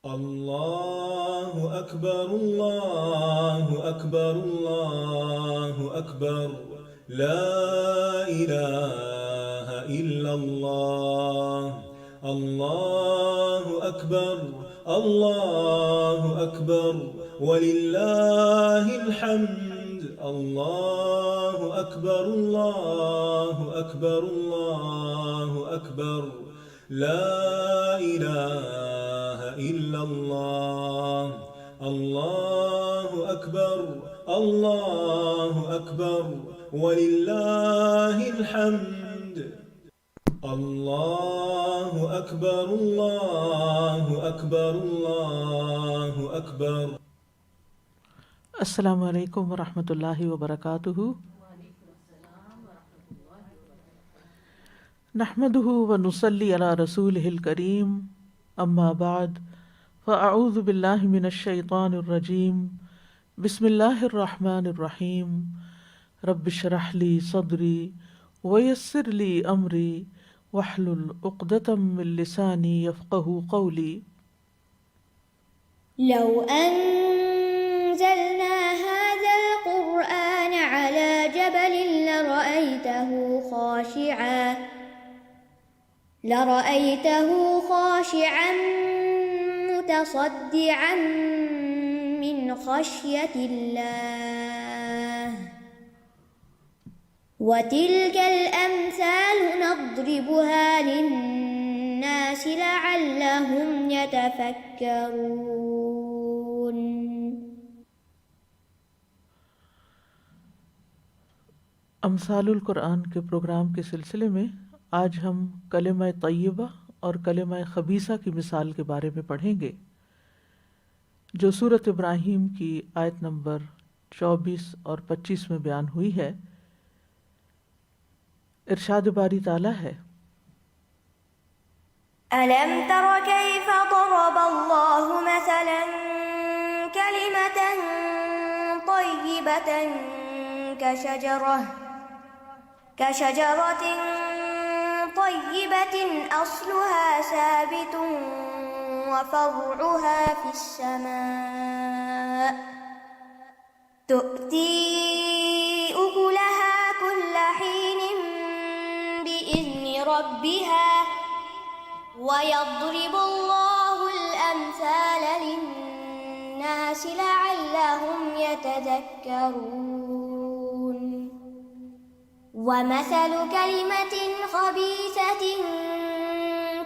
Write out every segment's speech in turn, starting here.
الله أكبر الله أكبر الله أكبر لا إله إلا الله الله أكبر الله أكبر ولله الحمد الله أكبر الله أكبر الله أكبر لا إله إلا الله الله أكبر الله أكبر ولله الحمد الله أكبر الله أكبر الله أكبر. السلام علیکم ورحمۃ اللہ وبرکاتہ. نحمده ونصلی علی رسولہ الکریم. اما بعد فاعوذ باللہ من الشیطان الرجیم. بسم اللہ الرحمن الرحیم. رب اشرح لی صدری ویسر لی امری واحلل عقدۃ من لسانی یفقہوا قولی. لو أنزلنا هذا القرآن على جبل لرأيته خاشعا متصدعا من خشية الله وتلك الأمثال نضربها للناس لعلهم يتفكرون. امثال القرآن کے پروگرام کے سلسلے میں آج ہم کلمہ طیبہ اور کلمہ خبیثہ کی مثال کے بارے میں پڑھیں گے، جو سورۃ ابراہیم کی آیت نمبر 24 اور 25 میں بیان ہوئی ہے. ارشاد باری تعالیٰ ہے: أَلَمْ تَرَ كَيْفَ ضَرَبَ اللَّهُ مَثَلًا كَلِمَةً طَيِّبَةً كشجرة طيبة أصلها ثابت وفرعها في السماء تؤتي أكلها كل حين بإذن ربها ويضرب الله الأمثال للناس لعلهم يتذكرون. ومثل كلمة خبيثة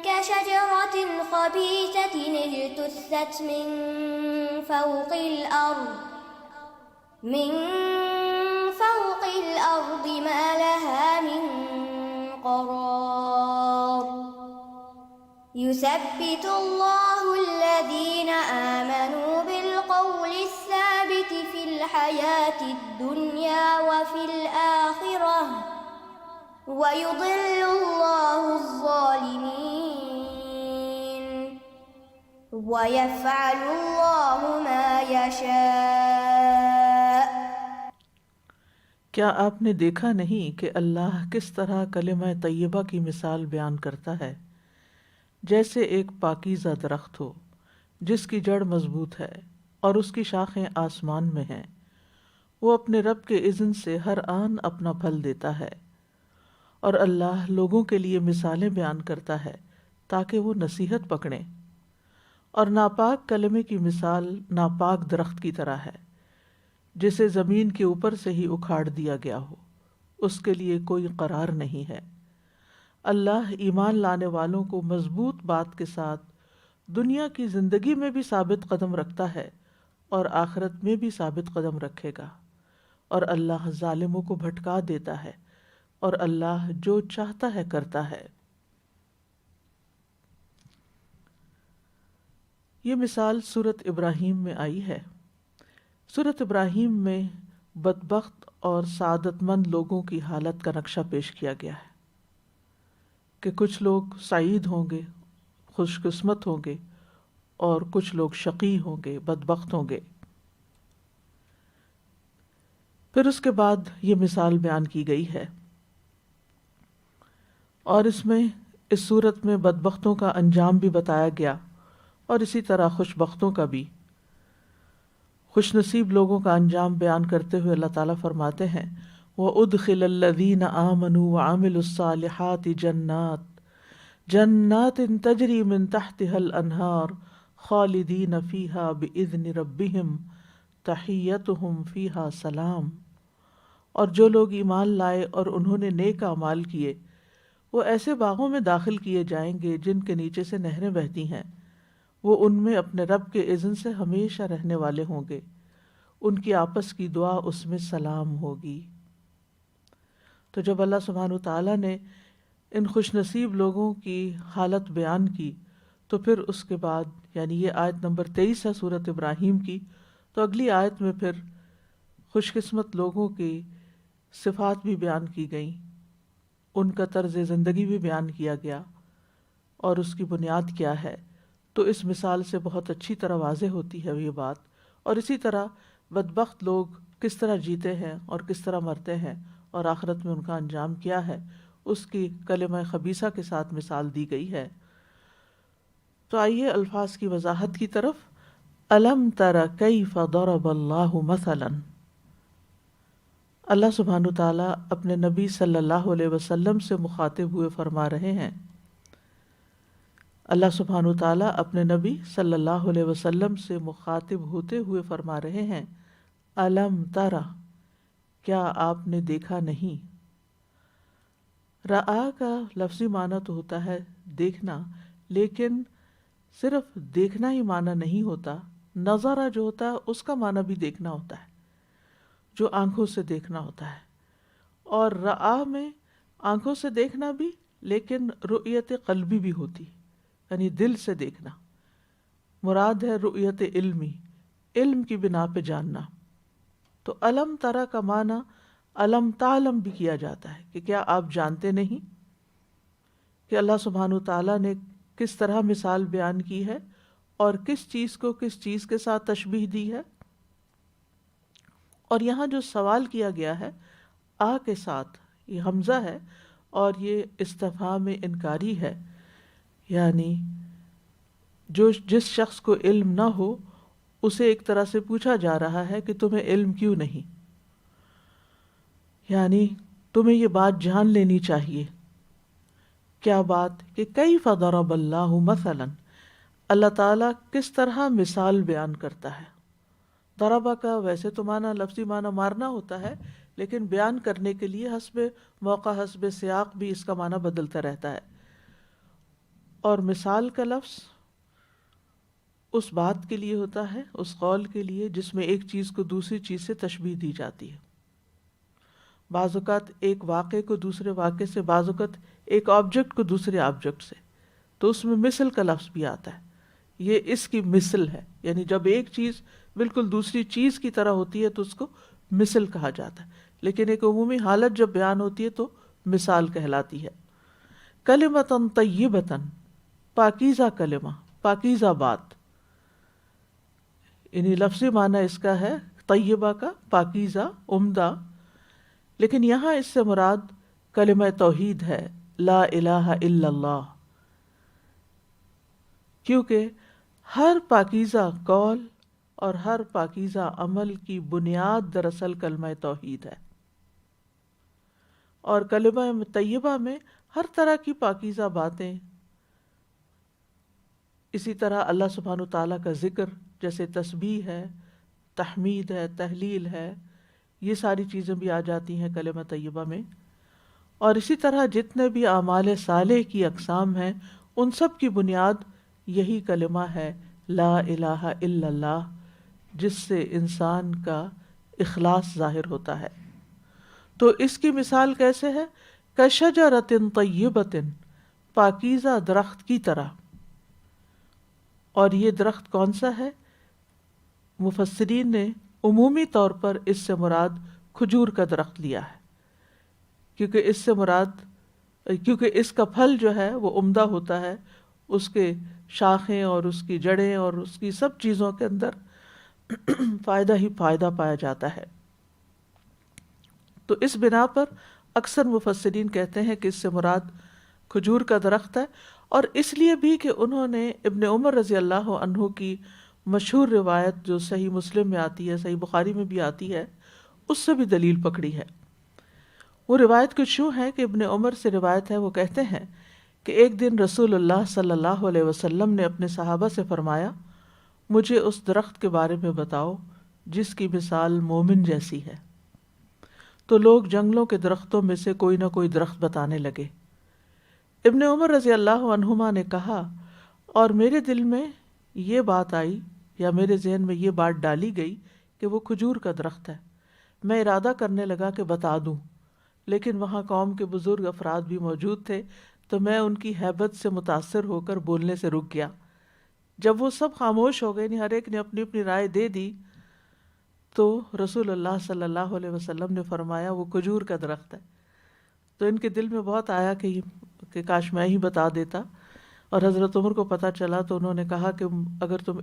كشجرة خبيثة اجتثت من فوق الأرض ما لها من قرار. يثبت الله الذين آمنوا بالقول الثابت في الحياة الدنيا وفي الآخرة ويضل الله الظالمين ويفعل الله ما يشاء. کیا آپ نے دیکھا نہیں کہ اللہ کس طرح کلمہ طیبہ کی مثال بیان کرتا ہے؟ جیسے ایک پاکیزہ درخت ہو جس کی جڑ مضبوط ہے اور اس کی شاخیں آسمان میں ہیں. وہ اپنے رب کے اذن سے ہر آن اپنا پھل دیتا ہے، اور اللہ لوگوں کے لیے مثالیں بیان کرتا ہے تاکہ وہ نصیحت پکڑیں. اور ناپاک کلمے کی مثال ناپاک درخت کی طرح ہے جسے زمین کے اوپر سے ہی اکھاڑ دیا گیا ہو، اس کے لیے کوئی قرار نہیں ہے. اللہ ایمان لانے والوں کو مضبوط بات کے ساتھ دنیا کی زندگی میں بھی ثابت قدم رکھتا ہے اور آخرت میں بھی ثابت قدم رکھے گا. اور اللہ ظالموں کو بھٹکا دیتا ہے، اور اللہ جو چاہتا ہے کرتا ہے. یہ مثال سورۃ ابراہیم میں آئی ہے. سورۃ ابراہیم میں بدبخت اور سعادت مند لوگوں کی حالت کا نقشہ پیش کیا گیا ہے کہ کچھ لوگ سعید ہوں گے، خوش قسمت ہوں گے، اور کچھ لوگ شقی ہوں گے، بدبخت ہوں گے. پھر اس کے بعد یہ مثال بیان کی گئی ہے، اور اس میں اس صورت میں بدبختوں کا انجام بھی بتایا گیا اور اسی طرح خوش بختوں کا بھی۔ خوش نصیب لوگوں کا انجام بیان کرتے ہوئے اللہ تعالیٰ فرماتے ہیں وَأُدْخِلَ الَّذِينَ آمَنُوا وَعَمِلُوا الصَّالِحَاتِ جَنَّاتٍ تَجْرِي مِن تَحْتِهَا الْأَنْهَارُ خَالِدِينَ فِيهَا بِإِذْنِ رَبِّهِمْ تَحِيَّتُهُمْ فِيهَا سَلَامٌ۔ اور جو لوگ ایمان لائے اور انہوں نے نیک اعمال کیے وہ ایسے باغوں میں داخل کیے جائیں گے جن کے نیچے سے نہریں بہتی ہیں، وہ ان میں اپنے رب کے اذن سے ہمیشہ رہنے والے ہوں گے، ان کی آپس کی دعا اس میں سلام ہوگی۔ تو جب اللہ سبحانہ تعالیٰ نے ان خوش نصیب لوگوں کی حالت بیان کی تو پھر اس کے بعد، یعنی یہ آیت نمبر 23 ہے سورۃ ابراہیم کی، تو اگلی آیت میں پھر خوش قسمت لوگوں کی صفات بھی بیان کی گئیں، ان کا طرز زندگی بھی بیان کیا گیا اور اس کی بنیاد کیا ہے۔ تو اس مثال سے بہت اچھی طرح واضح ہوتی ہے یہ بات، اور اسی طرح بدبخت لوگ کس طرح جیتے ہیں اور کس طرح مرتے ہیں اور آخرت میں ان کا انجام کیا ہے، اس کی کلمہ خبیثہ کے ساتھ مثال دی گئی ہے۔ تو آئیے الفاظ کی وضاحت کی طرف۔ الم تر کیف ضرب اللہ مثلا، اللہ سبحانہ تعالیٰ اپنے نبی صلی اللہ علیہ وسلم سے مخاطب ہوئے فرما رہے ہیں، اللہ سبحانہ تعالیٰ اپنے نبی صلی اللہ علیہ وسلم سے مخاطب ہوتے ہوئے فرما رہے ہیں الم تر، کیا آپ نے دیکھا نہیں۔ رآ کا لفظی معنی تو ہوتا ہے دیکھنا، لیکن صرف دیکھنا ہی معنی نہیں ہوتا، نظرہ جو ہوتا ہے اس کا معنی بھی دیکھنا ہوتا ہے، جو آنکھوں سے دیکھنا ہوتا ہے۔ اور رآ میں آنکھوں سے دیکھنا بھی، لیکن رؤیت قلبی بھی ہوتی، یعنی دل سے دیکھنا۔ مراد ہے رؤیت علمی، علم کی بنا پہ جاننا۔ تو الم ترا کا معنی الم تعلم بھی کیا جاتا ہے کہ کیا آپ جانتے نہیں کہ اللہ سبحانہ تعالیٰ نے کس طرح مثال بیان کی ہے اور کس چیز کو کس چیز کے ساتھ تشبیہ دی ہے۔ اور یہاں جو سوال کیا گیا ہے آ کے ساتھ، یہ حمزہ ہے اور یہ استفہام انکاری ہے، یعنی جس شخص کو علم نہ ہو اسے ایک طرح سے پوچھا جا رہا ہے کہ تمہیں علم کیوں نہیں، یعنی تمہیں یہ بات جان لینی چاہیے۔ کیا بات؟ کہ کیف ضرب اللہ مثلا، اللہ تعالیٰ کس طرح مثال بیان کرتا ہے۔ ضربہ کا ویسے تو معنی لفظی معنی مارنا ہوتا ہے، لیکن بیان کرنے کے لیے حسب موقع حسب سیاق بھی اس کا معنی بدلتا رہتا ہے۔ اور مثال کا لفظ اس بات کے لیے ہوتا ہے، اس قول کے لیے جس میں ایک چیز کو دوسری چیز سے تشبیہ دی جاتی ہے۔ بعض اوقات ایک واقعے کو دوسرے واقعے سے، بعض اوقات ایک آبجیکٹ کو دوسرے آبجیکٹ سے، تو اس میں مثل کا لفظ بھی آتا ہے، یہ اس کی مثل ہے، یعنی جب ایک چیز بالکل دوسری چیز کی طرح ہوتی ہے تو اس کو مثل کہا جاتا ہے، لیکن ایک عمومی حالت جب بیان ہوتی ہے تو مثال کہلاتی ہے۔ کلمۃ طیبۃ، پاکیزہ کلمہ، پاکیزہ بات، یعنی لفظی معنی اس کا ہے طیبہ کا پاکیزہ، عمدہ، لیکن یہاں اس سے مراد کلمہ توحید ہے، لا الہ الا اللہ، کیونکہ ہر پاکیزہ قول اور ہر پاکیزہ عمل کی بنیاد دراصل کلمہ توحید ہے۔ اور کلمہ طیبہ میں ہر طرح کی پاکیزہ باتیں، اسی طرح اللہ سبحانہ تعالیٰ کا ذکر جیسے تسبیح ہے، تحمید ہے، تہلیل ہے، یہ ساری چیزیں بھی آ جاتی ہیں کلمہ طیبہ میں۔ اور اسی طرح جتنے بھی اعمال صالح کی اقسام ہیں ان سب کی بنیاد یہی کلمہ ہے لا الہ الا اللہ، جس سے انسان کا اخلاص ظاہر ہوتا ہے۔ تو اس کی مثال کیسے ہے؟ کشجرۃ طیبۃ، پاکیزہ درخت کی طرح۔ اور یہ درخت کون سا ہے؟ مفسرین نے عمومی طور پر اس سے مراد کھجور کا درخت لیا ہے، کیونکہ اس کا پھل جو ہے وہ عمدہ ہوتا ہے، اس کے شاخیں اور اس کی جڑیں اور اس کی سب چیزوں کے اندر فائدہ ہی فائدہ پایا جاتا ہے۔ تو اس بنا پر اکثر مفسرین کہتے ہیں کہ اس سے مراد کھجور کا درخت ہے، اور اس لیے بھی کہ انہوں نے ابن عمر رضی اللہ عنہ کی مشہور روایت جو صحیح مسلم میں آتی ہے، صحیح بخاری میں بھی آتی ہے، اس سے بھی دلیل پکڑی ہے۔ وہ روایت کچھ یوں ہے کہ ابن عمر سے روایت ہے، وہ کہتے ہیں کہ ایک دن رسول اللہ صلی اللہ علیہ وسلم نے اپنے صحابہ سے فرمایا، مجھے اس درخت کے بارے میں بتاؤ جس کی مثال مومن جیسی ہے۔ تو لوگ جنگلوں کے درختوں میں سے کوئی نہ کوئی درخت بتانے لگے۔ ابن عمر رضی اللہ عنہما نے کہا، اور میرے دل میں یہ بات آئی یا میرے ذہن میں یہ بات ڈالی گئی کہ وہ کھجور کا درخت ہے۔ میں ارادہ کرنے لگا کہ بتا دوں، لیکن وہاں قوم کے بزرگ افراد بھی موجود تھے، تو میں ان کی ہیبت سے متاثر ہو کر بولنے سے رک گیا۔ جب وہ سب خاموش ہو گئے، ہر ایک نے اپنی اپنی رائے دے دی، تو رسول اللہ صلی اللہ علیہ وسلم نے فرمایا وہ کھجور کا درخت ہے۔ تو ان کے دل میں بہت آیا کہ کاش میں ہی بتا دیتا، اور حضرت عمر کو پتہ چلا تو انہوں نے کہا کہ اگر تم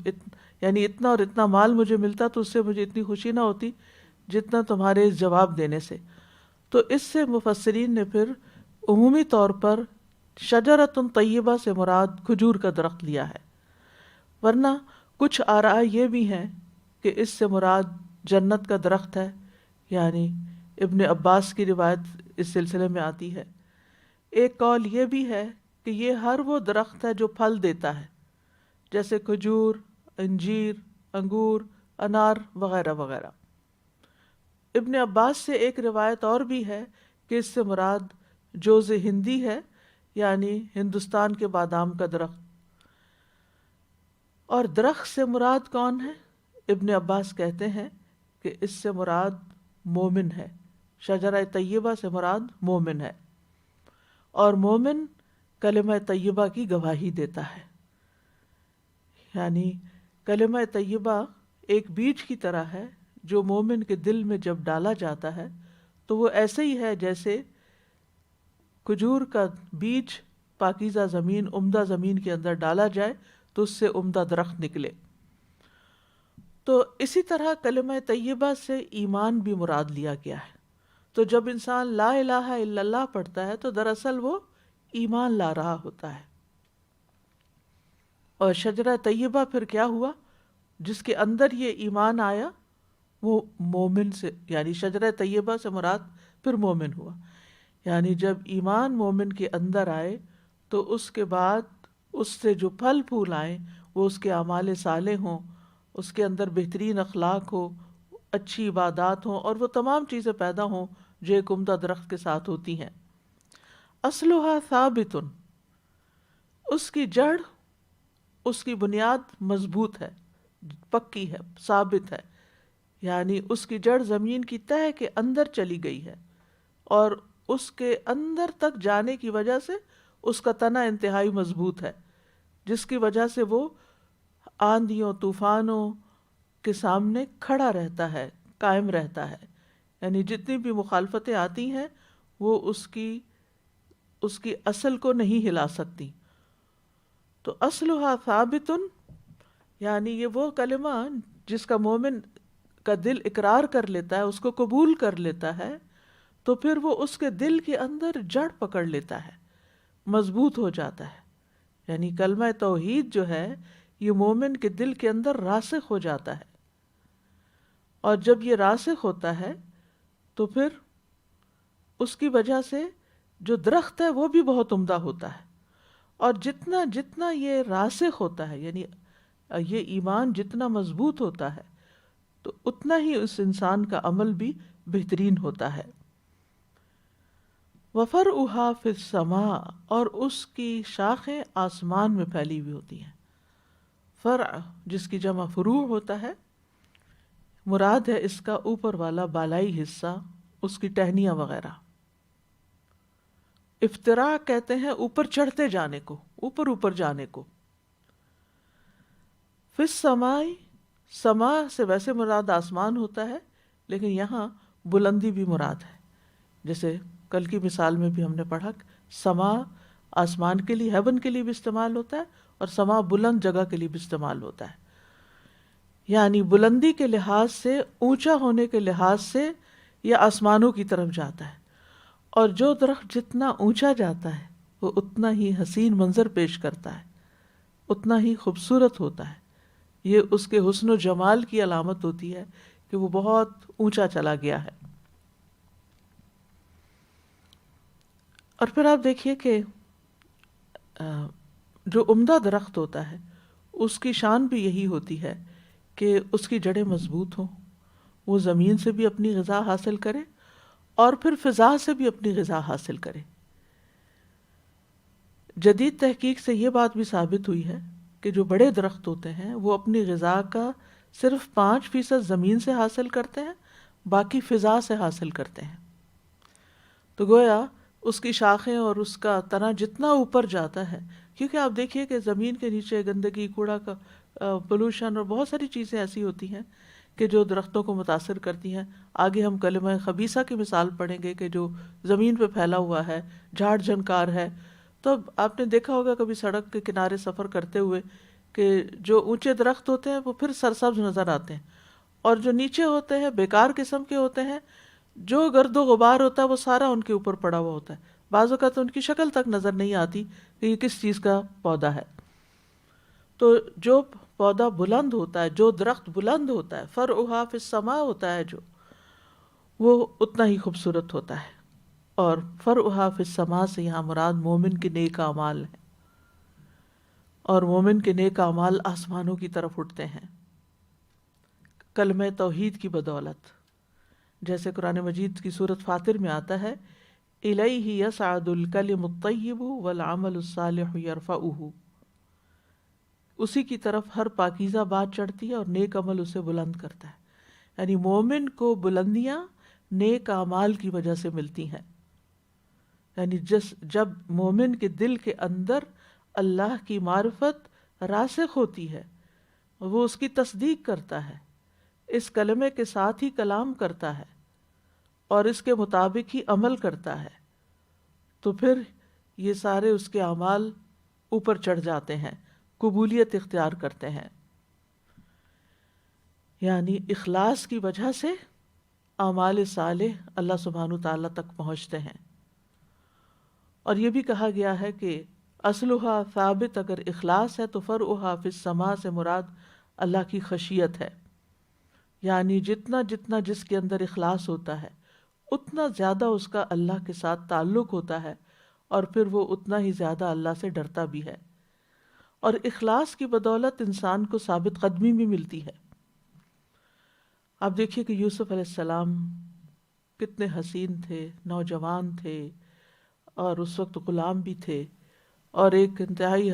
یعنی اتنا اور اتنا مال مجھے ملتا تو اس سے مجھے اتنی خوشی نہ ہوتی جتنا تمہارے اس جواب دینے سے۔ تو اس سے مفسرین نے پھر عمومی طور پر شجرۃ طیبہ سے مراد کھجور کا درخت لیا ہے، ورنہ کچھ آراء یہ بھی ہیں کہ اس سے مراد جنت کا درخت ہے، یعنی ابن عباس کی روایت اس سلسلے میں آتی ہے۔ ایک قول یہ بھی ہے کہ یہ ہر وہ درخت ہے جو پھل دیتا ہے، جیسے کھجور، انجیر، انگور، انار وغیرہ وغیرہ۔ ابن عباس سے ایک روایت اور بھی ہے کہ اس سے مراد جوز ہندی ہے، یعنی ہندوستان کے بادام کا درخت۔ اور درخت سے مراد کون ہے؟ ابن عباس کہتے ہیں کہ اس سے مراد مومن ہے، شجرہ طیبہ سے مراد مومن ہے، اور مومن کلمہ طیبہ کی گواہی دیتا ہے۔ یعنی کلمہ طیبہ ایک بیج کی طرح ہے جو مومن کے دل میں جب ڈالا جاتا ہے تو وہ ایسے ہی ہے جیسے کھجور کا بیج پاکیزہ زمین، عمدہ زمین کے اندر ڈالا جائے تو اس سے عمدہ درخت نکلے۔ تو اسی طرح کلمہ طیبہ سے ایمان بھی مراد لیا گیا ہے۔ تو جب انسان لا الہ الا اللہ پڑھتا ہے تو دراصل وہ ایمان لا رہا ہوتا ہے۔ اور شجرہ طیبہ پھر کیا ہوا؟ جس کے اندر یہ ایمان آیا وہ مومن سے، یعنی شجرہ طیبہ سے مراد پھر مومن ہوا۔ یعنی جب ایمان مومن کے اندر آئے تو اس کے بعد اس سے جو پھل پھول آئیں وہ اس کے اعمال صالح ہوں، اس کے اندر بہترین اخلاق ہو، اچھی عبادات ہوں، اور وہ تمام چیزیں پیدا ہوں جو ایک عمدہ درخت کے ساتھ ہوتی ہیں۔ اصلھا ثابت، اس کی جڑ، اس کی بنیاد مضبوط ہے، پکی ہے، ثابت ہے، یعنی اس کی جڑ زمین کی تہہ کے اندر چلی گئی ہے، اور اس کے اندر تک جانے کی وجہ سے اس کا تنا انتہائی مضبوط ہے، جس کی وجہ سے وہ آندھیوں طوفانوں کے سامنے کھڑا رہتا ہے، قائم رہتا ہے۔ یعنی جتنی بھی مخالفتیں آتی ہیں وہ اس کی اصل کو نہیں ہلا سکتی۔ تو اصلھا ثابت، یعنی یہ وہ کلمہ جس کا مومن کا دل اقرار کر لیتا ہے، اس کو قبول کر لیتا ہے، تو پھر وہ اس کے دل کے اندر جڑ پکڑ لیتا ہے، مضبوط ہو جاتا ہے۔ یعنی کلمہ توحید جو ہے یہ مومن کے دل کے اندر راسخ ہو جاتا ہے، اور جب یہ راسخ ہوتا ہے تو پھر اس کی وجہ سے جو درخت ہے وہ بھی بہت عمدہ ہوتا ہے، اور جتنا جتنا یہ راسخ ہوتا ہے، یعنی یہ ایمان جتنا مضبوط ہوتا ہے تو اتنا ہی اس انسان کا عمل بھی بہترین ہوتا ہے۔ وَفَرْعُهَا فِي السَّمَاءِ، اور اس کی شاخیں آسمان میں پھیلی ہوئی ہوتی ہیں۔ فرع جس کی جمع فروع ہوتا ہے، مراد ہے اس کا اوپر والا بالائی حصہ، اس کی ٹہنیاں وغیرہ۔ افتراء کہتے ہیں اوپر چڑھتے جانے کو، اوپر جانے کو۔ فی السماء، سما سے ویسے مراد آسمان ہوتا ہے، لیکن یہاں بلندی بھی مراد ہے۔ جیسے کل کی مثال میں بھی ہم نے پڑھا، سما آسمان کے لیے، ہیون کے لیے بھی استعمال ہوتا ہے، اور سما بلند جگہ کے لیے بھی استعمال ہوتا ہے۔ یعنی بلندی کے لحاظ سے، اونچا ہونے کے لحاظ سے یہ آسمانوں کی طرف جاتا ہے، اور جو درخت جتنا اونچا جاتا ہے وہ اتنا ہی حسین منظر پیش کرتا ہے، اتنا ہی خوبصورت ہوتا ہے. یہ اس کے حسن و جمال کی علامت ہوتی ہے کہ وہ بہت اونچا چلا گیا ہے. اور پھر آپ دیکھیے کہ جو عمدہ درخت ہوتا ہے اس کی شان بھی یہی ہوتی ہے کہ اس کی جڑیں مضبوط ہوں، وہ زمین سے بھی اپنی غذا حاصل کرے اور پھر فضا سے بھی اپنی غذا حاصل کرے. جدید تحقیق سے یہ بات بھی ثابت ہوئی ہے کہ جو بڑے درخت ہوتے ہیں وہ اپنی غذا کا صرف 5% زمین سے حاصل کرتے ہیں، باقی فضا سے حاصل کرتے ہیں. تو گویا اس کی شاخیں اور اس کا تنا جتنا اوپر جاتا ہے، کیونکہ آپ دیکھیے کہ زمین کے نیچے گندگی، کوڑا کا پولوشن اور بہت ساری چیزیں ایسی ہوتی ہیں کہ جو درختوں کو متاثر کرتی ہیں. آگے ہم کلمہ خبیثہ کی مثال پڑھیں گے کہ جو زمین پہ پھیلا ہوا ہے، جھاڑ جھنکار ہے. تو آپ نے دیکھا ہوگا کبھی سڑک کے کنارے سفر کرتے ہوئے کہ جو اونچے درخت ہوتے ہیں وہ پھر سرسبز نظر آتے ہیں، اور جو نیچے ہوتے ہیں بیکار قسم کے ہوتے ہیں، جو گرد و غبار ہوتا ہے وہ سارا ان کے اوپر پڑا ہوا ہوتا ہے. بعض اوقات ان کی شکل تک نظر نہیں آتی کہ یہ کس چیز کا پودا ہے. تو جو پودا بلند ہوتا ہے، جو درخت بلند ہوتا ہے، فرعها فی السماء ہوتا ہے، جو وہ اتنا ہی خوبصورت ہوتا ہے. اور فرعها فی السماء سے یہاں مراد مومن کے نیک اعمال ہیں، اور مومن کے نیک اعمال آسمانوں کی طرف اٹھتے ہیں کلمہ توحید کی بدولت. جیسے قرآن مجید کی سورۃ فاطر میں آتا ہے، الیہ یصعد الکلم الطیب والعمل الصالح یرفعہ، اسی کی طرف ہر پاکیزہ بات چڑھتی ہے اور نیک عمل اسے بلند کرتا ہے. یعنی مومن کو بلندیاں نیک اعمال کی وجہ سے ملتی ہیں. یعنی جب مومن کے دل کے اندر اللہ کی معرفت راسخ ہوتی ہے، وہ اس کی تصدیق کرتا ہے، اس کلمے کے ساتھ ہی کلام کرتا ہے اور اس کے مطابق ہی عمل کرتا ہے، تو پھر یہ سارے اس کے اعمال اوپر چڑھ جاتے ہیں، قبولیت اختیار کرتے ہیں. یعنی اخلاص کی وجہ سے اعمال صالح اللہ سبحانہ تعالیٰ تک پہنچتے ہیں. اور یہ بھی کہا گیا ہے کہ اصلها ثابت، اگر اخلاص ہے تو فرعها فی السماء سے مراد اللہ کی خشیت ہے. یعنی جتنا جتنا جس کے اندر اخلاص ہوتا ہے اتنا زیادہ اس کا اللہ کے ساتھ تعلق ہوتا ہے، اور پھر وہ اتنا ہی زیادہ اللہ سے ڈرتا بھی ہے. اور اخلاص کی بدولت انسان کو ثابت قدمی بھی ملتی ہے. آپ دیکھیے کہ یوسف علیہ السلام کتنے حسین تھے، نوجوان تھے، اور اس وقت غلام بھی تھے، اور ایک انتہائی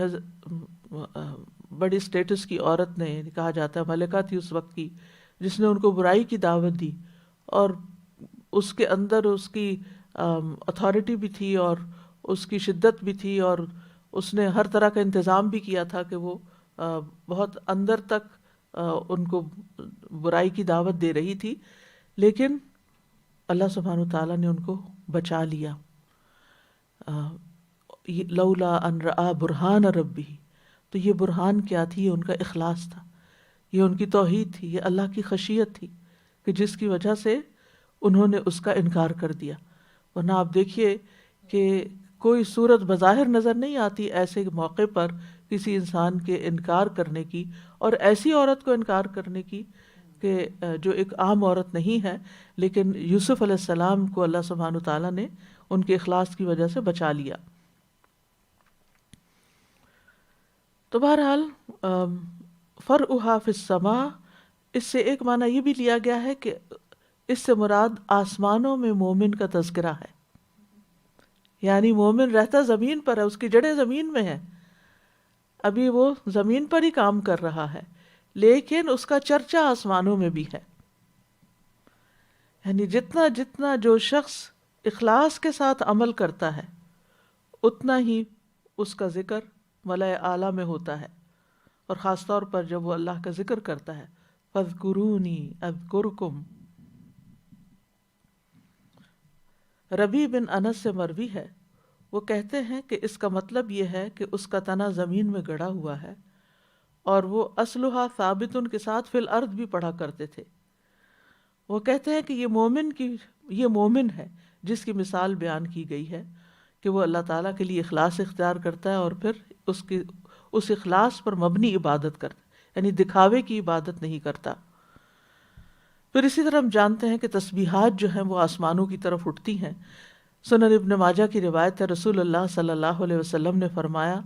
بڑی سٹیٹس کی عورت نے، کہا جاتا ہے ملکہ تھی اس وقت کی، جس نے ان کو برائی کی دعوت دی، اور اس کے اندر اس کی اتھارٹی بھی تھی اور اس کی شدت بھی تھی، اور اس نے ہر طرح کا انتظام بھی کیا تھا کہ وہ بہت اندر تک ان کو برائی کی دعوت دے رہی تھی. لیکن اللہ سبحانہ تعالیٰ نے ان کو بچا لیا. لولا ان رآ برہان ربی، تو یہ برہان کیا تھی؟ یہ ان کا اخلاص تھا، یہ ان کی توحید تھی، یہ اللہ کی خشیت تھی کہ جس کی وجہ سے انہوں نے اس کا انکار کر دیا. ورنہ آپ دیکھیے کہ کوئی صورت بظاہر نظر نہیں آتی ایسے موقع پر کسی انسان کے انکار کرنے کی، اور ایسی عورت کو انکار کرنے کی کہ جو ایک عام عورت نہیں ہے. لیکن یوسف علیہ السلام کو اللہ سبحانہ تعالیٰ نے ان کے اخلاص کی وجہ سے بچا لیا. تو بہرحال فرعها فی السماء، اس سے ایک معنی یہ بھی لیا گیا ہے کہ اس سے مراد آسمانوں میں مومن کا تذکرہ ہے. یعنی مومن رہتا زمین پر ہے، اس کی جڑیں زمین میں ہیں، ابھی وہ زمین پر ہی کام کر رہا ہے، لیکن اس کا چرچا آسمانوں میں بھی ہے. یعنی جتنا جتنا جو شخص اخلاص کے ساتھ عمل کرتا ہے اتنا ہی اس کا ذکر ملائے اعلیٰ میں ہوتا ہے. اور خاص طور پر جب وہ اللہ کا ذکر کرتا ہے، فاذکرونی اذکرکم. ربیع بن انس سے مروی ہے، وہ کہتے ہیں کہ اس کا مطلب یہ ہے کہ اس کا تنا زمین میں گڑا ہوا ہے، اور وہ اصلھا ثابت کے ساتھ فی الارض بھی پڑھا کرتے تھے. وہ کہتے ہیں کہ یہ مومن ہے جس کی مثال بیان کی گئی ہے کہ وہ اللہ تعالیٰ کے لیے اخلاص اختیار کرتا ہے اور پھر اس اخلاص پر مبنی عبادت کرتا ہے، یعنی دکھاوے کی عبادت نہیں کرتا۔ پھر اسی طرح ہم جانتے ہیں کہ تسبیحات جو ہیں وہ آسمانوں کی طرف اٹھتی ہیں۔ سنن ابن ماجہ کی روایت ہے، رسول اللہ صلی اللہ علیہ وسلم نے فرمایا،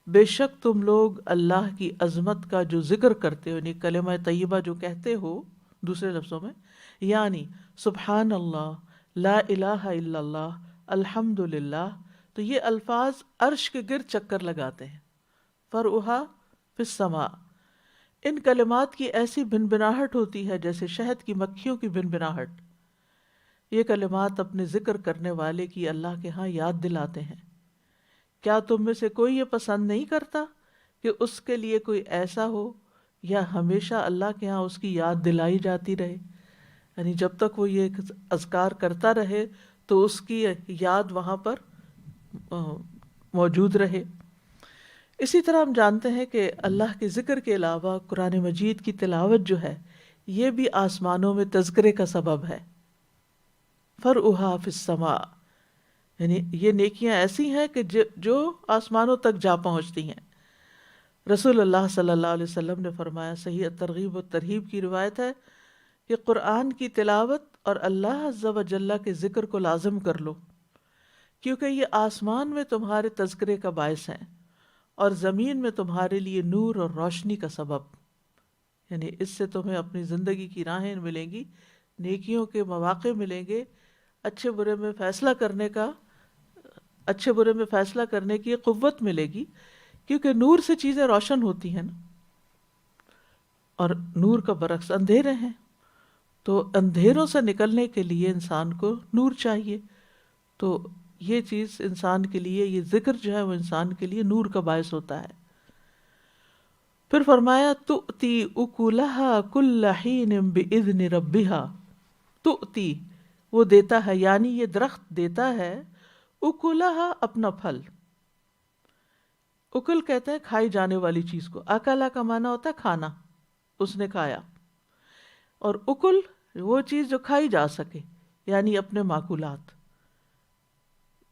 بے شک تم لوگ اللہ کی عظمت کا جو ذکر کرتے ہو، یعنی کلمہ طیبہ جو کہتے ہو، دوسرے لفظوں میں یعنی سبحان اللہ، لا الہ الا اللہ، الحمد للہ، تو یہ الفاظ عرش کے گرد چکر لگاتے ہیں، فرعہا فی السماء۔ ان کلمات کی ایسی بنبناہٹ ہوتی ہے جیسے شہد کی مکھیوں کی بنبناہٹ۔ یہ کلمات اپنے ذکر کرنے والے کی اللہ کے ہاں یاد دلاتے ہیں۔ کیا تم میں سے کوئی یہ پسند نہیں کرتا کہ اس کے لیے کوئی ایسا ہو یا ہمیشہ اللہ کے ہاں اس کی یاد دلائی جاتی رہے، یعنی جب تک وہ یہ اذکار کرتا رہے تو اس کی یاد وہاں پر موجود رہے۔ اسی طرح ہم جانتے ہیں کہ اللہ کے ذکر کے علاوہ قرآن مجید کی تلاوت جو ہے یہ بھی آسمانوں میں تذکرے کا سبب ہے۔ فرعہا فی السماء، یعنی یہ نیکیاں ایسی ہیں کہ جو آسمانوں تک جا پہنچتی ہیں۔ رسول اللہ صلی اللہ علیہ وسلم نے فرمایا، صحیح ترغیب و ترہیب کی روایت ہے کہ قرآن کی تلاوت اور اللہ عز و جل کے ذکر کو لازم کر لو، کیونکہ یہ آسمان میں تمہارے تذکرے کا باعث ہیں اور زمین میں تمہارے لیے نور اور روشنی کا سبب، یعنی اس سے تمہیں اپنی زندگی کی راہیں ملیں گی، نیکیوں کے مواقع ملیں گے، اچھے برے میں فیصلہ کرنے کی قوت ملے گی، کیونکہ نور سے چیزیں روشن ہوتی ہیں نا، اور نور کا برعکس اندھیرے ہیں، تو اندھیروں سے نکلنے کے لیے انسان کو نور چاہیے۔ تو یہ چیز انسان کے لیے، یہ ذکر جو ہے وہ انسان کے لیے نور کا باعث ہوتا ہے۔ پھر فرمایا تؤتی اکلہا کل حین باذن ربہا، تؤتی وہ دیتا ہے، یعنی یہ درخت دیتا ہے، اکلہا اپنا پھل۔ اکل کہتے ہیں کھائی جانے والی چیز کو، اکلا کا معنی ہوتا ہے کھانا، اس نے کھایا، اور اکل وہ چیز جو کھائی جا سکے، یعنی اپنے معقولات۔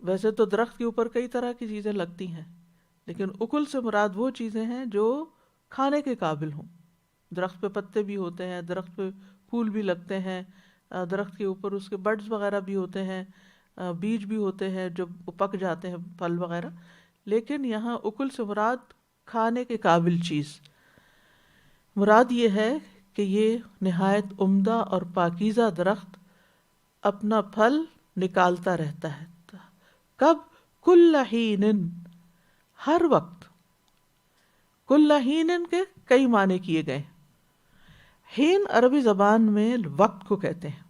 ویسے تو درخت کے اوپر کئی طرح کی چیزیں لگتی ہیں، لیکن اکل سے مراد وہ چیزیں ہیں جو کھانے کے قابل ہوں۔ درخت پہ پتے بھی ہوتے ہیں، درخت پہ پھول بھی لگتے ہیں، درخت کے اوپر اس کے بڈز وغیرہ بھی ہوتے ہیں، بیج بھی ہوتے ہیں جو پک جاتے ہیں، پھل وغیرہ، لیکن یہاں اکل سے مراد کھانے کے قابل چیز۔ مراد یہ ہے کہ یہ نہایت عمدہ اور پاکیزہ درخت اپنا پھل نکالتا رہتا ہے۔ کب؟ کل حین، ہر وقت۔ کل حین کے کئی معنی کیے گئے۔ حین عربی زبان میں وقت کو کہتے ہیں۔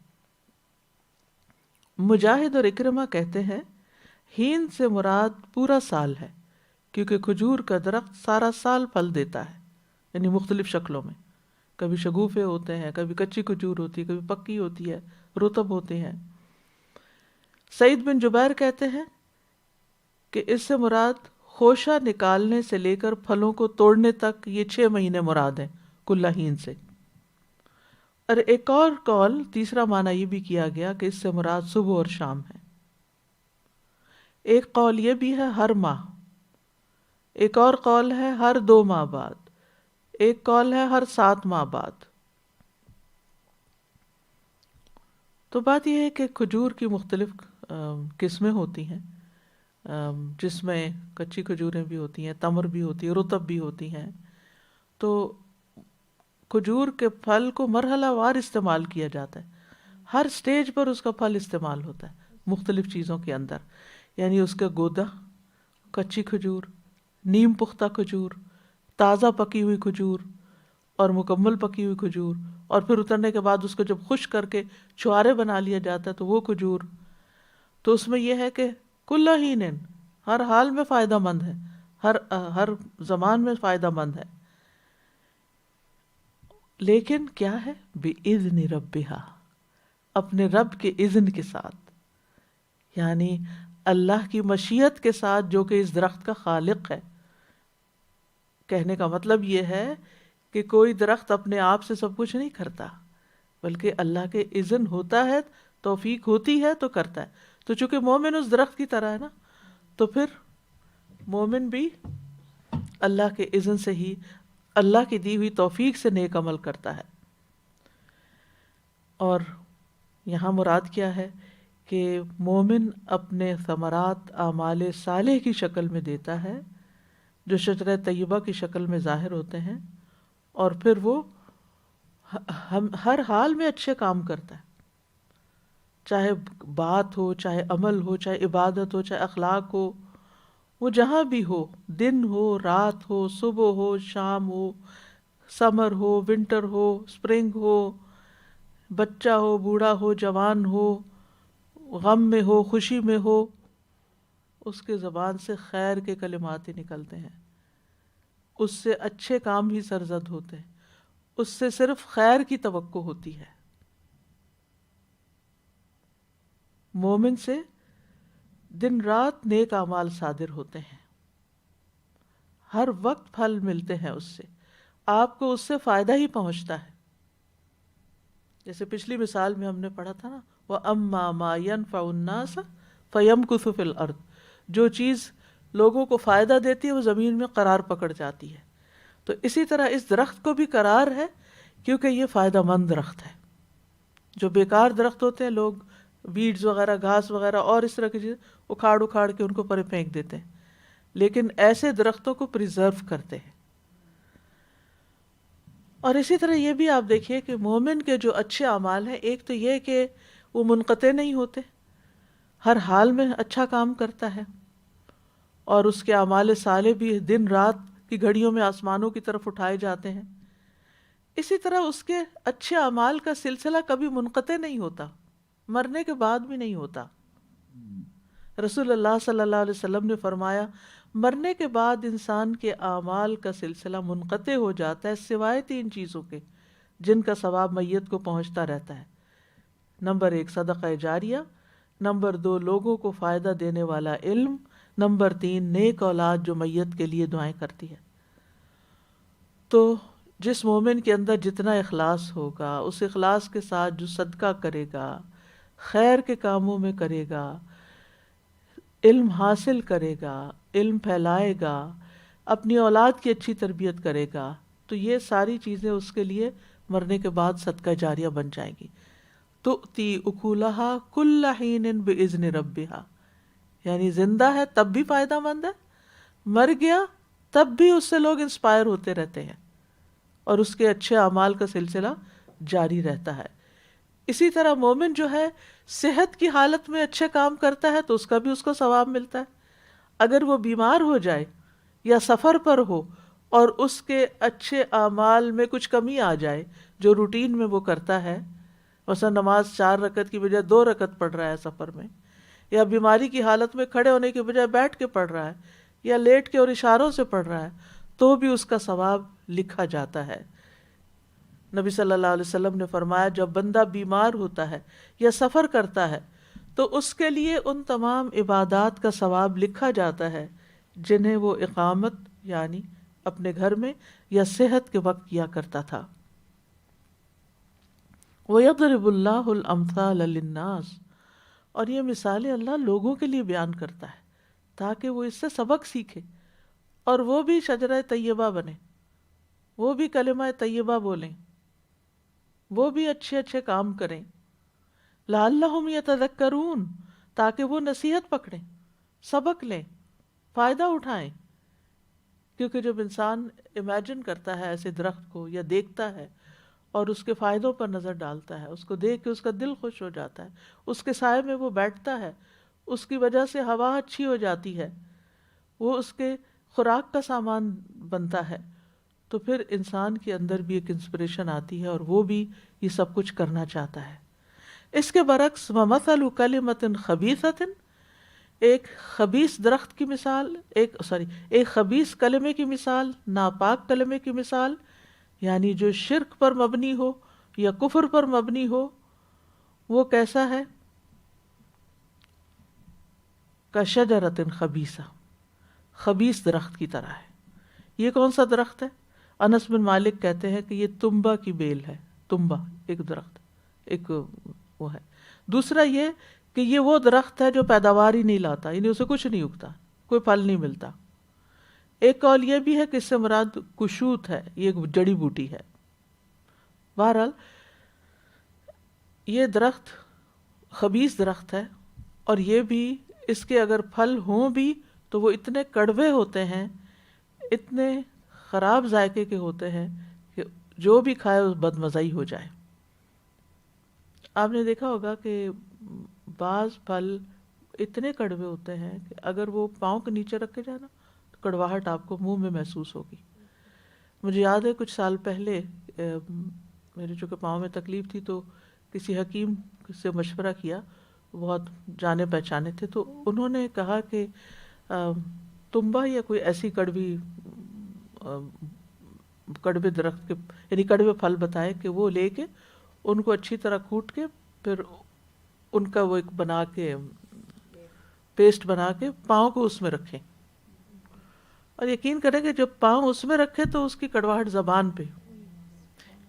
مجاہد اور اکرمہ کہتے ہیں حین سے مراد پورا سال ہے، کیونکہ کھجور کا درخت سارا سال پھل دیتا ہے، یعنی مختلف شکلوں میں، کبھی شگوفے ہوتے ہیں، کبھی کچی کھجور ہوتی ہے، کبھی پکی ہوتی ہے، رطب ہوتے ہیں۔ سعید بن جبیر کہتے ہیں کہ اس سے مراد خوشہ نکالنے سے لے کر پھلوں کو توڑنے تک یہ 6 مہینے مراد ہیں کل حین سے۔ اور ایک اور قول، تیسرا معنی یہ بھی کیا گیا کہ اس سے مراد صبح اور شام ہے۔ ایک قول یہ بھی ہے ہر ماہ، ایک اور قول ہے ہر 2 ماہ بعد، ایک قول ہے ہر 7 ماہ بعد۔ تو بات یہ ہے کہ کھجور کی مختلف قسمیں ہوتی ہیں، جس میں کچی کھجوریں بھی ہوتی ہیں، تمر بھی ہوتی ہے، رطب بھی ہوتی ہیں۔ تو کھجور کے پھل کو مرحلہ وار استعمال کیا جاتا ہے، ہر سٹیج پر اس کا پھل استعمال ہوتا ہے مختلف چیزوں کے اندر، یعنی اس کا گودا، کچی کھجور، نیم پختہ کھجور، تازہ پکی ہوئی کھجور اور مکمل پکی ہوئی کھجور، اور پھر اترنے کے بعد اس کو جب خشک کر کے چھوارے بنا لیا جاتا ہے تو وہ کھجور۔ تو اس میں یہ ہے کہ کل حین، ہر حال میں فائدہ مند ہے، ہر زمان میں فائدہ مند ہے، لیکن کیا ہے؟ بِإِذْنِ رَبِّهَا، اپنے رب کے اذن کے ساتھ، یعنی اللہ کی مشیت کے ساتھ، جو کہ اس درخت کا خالق ہے۔ کہنے کا مطلب یہ ہے کہ کوئی درخت اپنے آپ سے سب کچھ نہیں کرتا، بلکہ اللہ کے اذن ہوتا ہے، توفیق ہوتی ہے تو کرتا ہے۔ تو چونکہ مومن اس درخت کی طرح ہے نا، تو پھر مومن بھی اللہ کے اذن سے ہی، اللہ کی دی ہوئی توفیق سے نیک عمل کرتا ہے۔ اور یہاں مراد کیا ہے کہ مومن اپنے ثمرات اعمال صالح کی شکل میں دیتا ہے، جو شجرہ طیبہ کی شکل میں ظاہر ہوتے ہیں، اور پھر وہ ہر حال میں اچھے کام کرتا ہے، چاہے بات ہو، چاہے عمل ہو، چاہے عبادت ہو، چاہے اخلاق ہو، وہ جہاں بھی ہو، دن ہو، رات ہو، صبح ہو، شام ہو، سمر ہو، ونٹر ہو، اسپرنگ ہو، بچہ ہو، بوڑھا ہو، جوان ہو، غم میں ہو، خوشی میں ہو، اس کے زبان سے خیر کے کلمات ہی نکلتے ہیں، اس سے اچھے کام ہی سرزد ہوتے ہیں، اس سے صرف خیر کی توقع ہوتی ہے۔ مومن سے دن رات نیک اعمال صادر ہوتے ہیں، ہر وقت پھل ملتے ہیں اس سے، آپ کو اس سے فائدہ ہی پہنچتا ہے۔ جیسے پچھلی مثال میں ہم نے پڑھا تھا نا، وَأَمَّا مَا يَنْفَعُ النَّاسَ فَيَمْكُثُ فِي الْأَرْضِ، جو چیز لوگوں کو فائدہ دیتی ہے وہ زمین میں قرار پکڑ جاتی ہے۔ تو اسی طرح اس درخت کو بھی قرار ہے، کیونکہ یہ فائدہ مند درخت ہے۔ جو بیکار درخت ہوتے ہیں، لوگ ویڈز وغیرہ، گھاس وغیرہ اور اس طرح کی چیز اکھاڑ کے ان کو پرے پھینک دیتے ہیں، لیکن ایسے درختوں کو پریزرو کرتے ہیں۔ اور اسی طرح یہ بھی آپ دیکھیے کہ مومن کے جو اچھے اعمال ہیں، ایک تو یہ کہ وہ منقطع نہیں ہوتے، ہر حال میں اچھا کام کرتا ہے، اور اس کے اعمال صالح بھی دن رات کی گھڑیوں میں آسمانوں کی طرف اٹھائے جاتے ہیں۔ اسی طرح اس کے اچھے اعمال کا سلسلہ کبھی منقطع نہیں ہوتا، مرنے کے بعد بھی نہیں ہوتا۔ رسول اللہ صلی اللہ علیہ وسلم نے فرمایا، مرنے کے بعد انسان کے اعمال کا سلسلہ منقطع ہو جاتا ہے، سوائے 3 چیزوں کے جن کا ثواب میت کو پہنچتا رہتا ہے۔ نمبر 1 صدقہ جاریہ، نمبر 2 لوگوں کو فائدہ دینے والا علم، نمبر 3 نیک اولاد جو میت کے لیے دعائیں کرتی ہے۔ تو جس مومن کے اندر جتنا اخلاص ہوگا، اس اخلاص کے ساتھ جو صدقہ کرے گا، خیر کے کاموں میں کرے گا، علم حاصل کرے گا، علم پھیلائے گا، اپنی اولاد کی اچھی تربیت کرے گا، تو یہ ساری چیزیں اس کے لیے مرنے کے بعد صدقہ جاریہ بن جائیں گی۔ تؤتی اکولہا کل حین باذن ربہا، یعنی زندہ ہے تب بھی فائدہ مند ہے، مر گیا تب بھی اس سے لوگ انسپائر ہوتے رہتے ہیں، اور اس کے اچھے اعمال کا سلسلہ جاری رہتا ہے۔ اسی طرح مومن جو ہے صحت کی حالت میں اچھے کام کرتا ہے تو اس کا بھی اس کو ثواب ملتا ہے۔ اگر وہ بیمار ہو جائے یا سفر پر ہو اور اس کے اچھے اعمال میں کچھ کمی آ جائے جو روٹین میں وہ کرتا ہے، مثلا نماز 4 رکعت کی بجائے 2 رکعت پڑھ رہا ہے سفر میں، یا بیماری کی حالت میں کھڑے ہونے کے بجائے بیٹھ کے پڑھ رہا ہے، یا لیٹ کے اور اشاروں سے پڑھ رہا ہے، تو بھی اس کا ثواب لکھا جاتا ہے۔ نبی صلی اللہ علیہ وسلم نے فرمایا، جب بندہ بیمار ہوتا ہے یا سفر کرتا ہے تو اس کے لیے ان تمام عبادات کا ثواب لکھا جاتا ہے جنہیں وہ اقامت یعنی اپنے گھر میں یا صحت کے وقت کیا کرتا تھا۔ وَيَضْرِبُ اللَّهُ الْأَمْثَالَ لِلنَّاسِ، اور یہ مثالیں اللہ لوگوں کے لیے بیان کرتا ہے تاکہ وہ اس سے سبق سیکھے اور وہ بھی شجرہ طیبہ بنے، وہ بھی کلمہ طیبہ بولیں، وہ بھی اچھے اچھے کام کریں۔ لعلہم یتذکرون، تاکہ وہ نصیحت پکڑیں، سبق لیں، فائدہ اٹھائیں۔ کیونکہ جب انسان امیجن کرتا ہے ایسے درخت کو یا دیکھتا ہے اور اس کے فائدوں پر نظر ڈالتا ہے، اس کو دیکھ کے اس کا دل خوش ہو جاتا ہے، اس کے سائے میں وہ بیٹھتا ہے، اس کی وجہ سے ہوا اچھی ہو جاتی ہے، وہ اس کے خوراک کا سامان بنتا ہے، تو پھر انسان کے اندر بھی ایک انسپریشن آتی ہے اور وہ بھی یہ سب کچھ کرنا چاہتا ہے۔ اس کے برعکس وَمَثَلُ كَلِمَةٍ خَبِيثَةٍ، ایک خبیث درخت کی مثال، ایک خبیث کلمے کی مثال، ناپاک کلمے کی مثال، یعنی جو شرک پر مبنی ہو یا کفر پر مبنی ہو، وہ کیسا ہے؟ کَشَجَرَةٍ خَبِیثَةٍ، خبیث درخت کی طرح ہے۔ یہ کون سا درخت ہے؟ انس بن مالک کہتے ہیں کہ یہ تنبا کی بیل ہے، تنبا ایک درخت، ایک وہ ہے۔ دوسرا یہ کہ یہ وہ درخت ہے جو پیداوار ہی نہیں لاتا، یعنی اسے کچھ نہیں اگتا، کوئی پھل نہیں ملتا۔ ایک قول یہ بھی ہے کہ اس سے مراد کشوت ہے، یہ ایک جڑی بوٹی ہے۔ بہرحال یہ درخت خبیث درخت ہے، اور یہ بھی اس کے اگر پھل ہوں بھی تو وہ اتنے کڑوے ہوتے ہیں، اتنے خراب ذائقے کے ہوتے ہیں کہ جو بھی کھائے اس بدمزہ ہی ہو جائے۔ آپ نے دیکھا ہوگا کہ بعض پھل اتنے کڑوے ہوتے ہیں کہ اگر وہ پاؤں کے نیچے رکھے جائے نا تو کڑواہٹ آپ کو منہ میں محسوس ہوگی۔ مجھے یاد ہے کچھ سال پہلے میرے چونکہ پاؤں میں تکلیف تھی تو کسی حکیم سے مشورہ کیا، بہت جانے پہچانے تھے، تو انہوں نے کہا کہ تنبا یا کوئی ایسی کڑوے درخت کے یعنی کڑوے پھل بتائے کہ وہ لے کے ان کو اچھی طرح کوٹ کے پھر ان کا وہ ایک بنا کے پیسٹ بنا کے پاؤں کو اس میں رکھیں، اور یقین کریں کہ جب پاؤں اس میں رکھے تو اس کی کڑواہٹ زبان پہ۔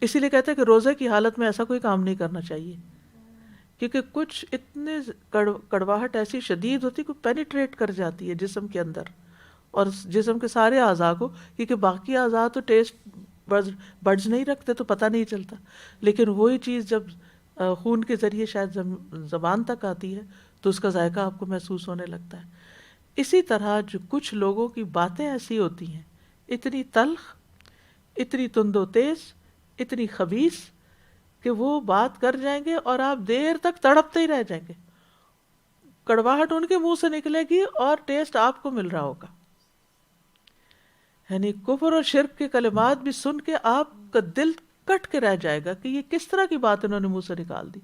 اسی لیے کہتے ہیں کہ روزے کی حالت میں ایسا کوئی کام نہیں کرنا چاہیے، کیونکہ کچھ اتنے کڑواہٹ ایسی شدید ہوتی کہ پینیٹریٹ کر جاتی ہے جسم کے اندر اور جسم کے سارے اعضاء کو، کیونکہ باقی اعضاء تو ٹیسٹ بڈز نہیں رکھتے تو پتہ نہیں چلتا، لیکن وہی چیز جب خون کے ذریعے شاید زبان تک آتی ہے تو اس کا ذائقہ آپ کو محسوس ہونے لگتا ہے۔ اسی طرح جو کچھ لوگوں کی باتیں ایسی ہوتی ہیں، اتنی تلخ، اتنی تند و تیز، اتنی خبیث کہ وہ بات کر جائیں گے اور آپ دیر تک تڑپتے ہی رہ جائیں گے، کڑواہٹ ان کے منہ سے نکلے گی اور ٹیسٹ آپ کو مل رہا ہوگا۔ یعنی کفر اور شرک کے کلمات بھی سن کے آپ کا دل کٹ کے رہ جائے گا کہ یہ کس طرح کی بات انہوں نے منہ سے نکال دی۔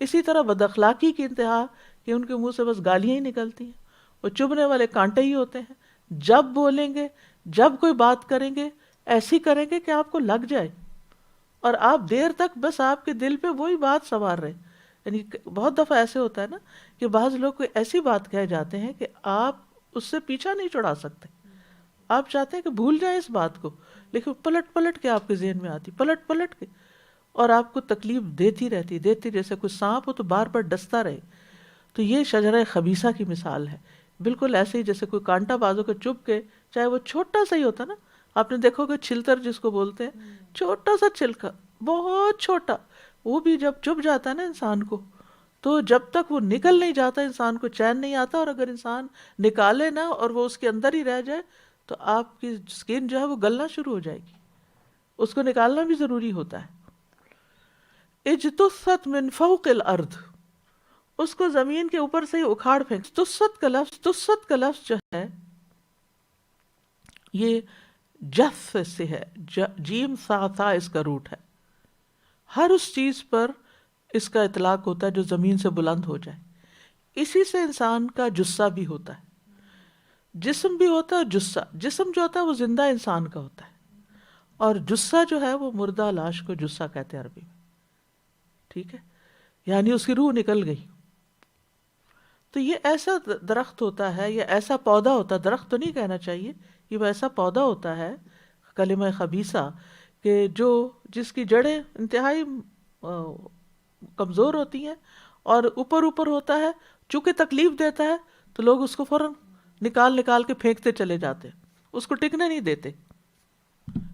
اسی طرح بد اخلاقی کی انتہا کہ ان کے منہ سے بس گالیاں ہی نکلتی ہیں، وہ چبھنے والے کانٹے ہی ہوتے ہیں، جب بولیں گے، جب کوئی بات کریں گے ایسی کریں گے کہ آپ کو لگ جائے، اور آپ دیر تک بس آپ کے دل پہ وہی بات سوار رہے۔ یعنی بہت دفعہ ایسے ہوتا ہے نا کہ بعض لوگ کوئی ایسی بات کہہ جاتے ہیں کہ آپ اس سے پیچھا نہیں چھڑا سکتے، آپ چاہتے ہیں کہ بھول جائیں اس بات کو، لیکن پلٹ پلٹ کے آپ کے ذہن میں آتی، پلٹ پلٹ کے، اور آپ کو تکلیف دیتی رہتی، جیسے کوئی سانپ ہو تو بار بار ڈستا رہے۔ تو یہ شجرہ خبیثہ کی مثال ہے، بالکل ایسے ہی جیسے کوئی کانٹا بازو کو چبھ کے، چاہے وہ چھوٹا سا ہی ہوتا نا، آپ نے دیکھو کہ چھلتر جس کو بولتے ہیں، چھوٹا سا چھلکا، بہت چھوٹا، وہ بھی جب چبھ جاتا ہے نا انسان کو، تو جب تک وہ نکل نہیں جاتا انسان کو چین نہیں آتا، اور اگر انسان نکالے نا اور وہ اس کے اندر ہی رہ جائے تو آپ کی سکن جو ہے وہ گلنا شروع ہو جائے گی، اس کو نکالنا بھی ضروری ہوتا ہے۔ اجتثت من فوق الارض، اس کو زمین کے اوپر سے ہی اکھاڑ پھینک۔ تست کا لفظ جو ہے یہ جث سے ہے، جیم سا اس کا روٹ ہے۔ ہر اس چیز پر اس کا اطلاق ہوتا ہے جو زمین سے بلند ہو جائے، اسی سے انسان کا جثہ بھی ہوتا ہے، جسم بھی ہوتا ہے، جثہ، جسم جو ہوتا ہے وہ زندہ انسان کا ہوتا ہے، اور جثہ جو ہے وہ مردہ لاش کو جثہ کہتے ہیں عربی میں، ٹھیک ہے، یعنی اس کی روح نکل گئی۔ تو یہ ایسا درخت ہوتا ہے، یا ایسا پودا ہوتا ہے، درخت تو نہیں کہنا چاہیے، یہ وہ ایسا پودا ہوتا ہے کلمہ خبیثہ کہ جس کی جڑیں انتہائی کمزور ہوتی ہیں اور اوپر ہوتا ہے، چونکہ تکلیف دیتا ہے تو لوگ اس کو فوراً نکال کے پھینکتے چلے جاتے، اس کو ٹکنے نہیں دیتے۔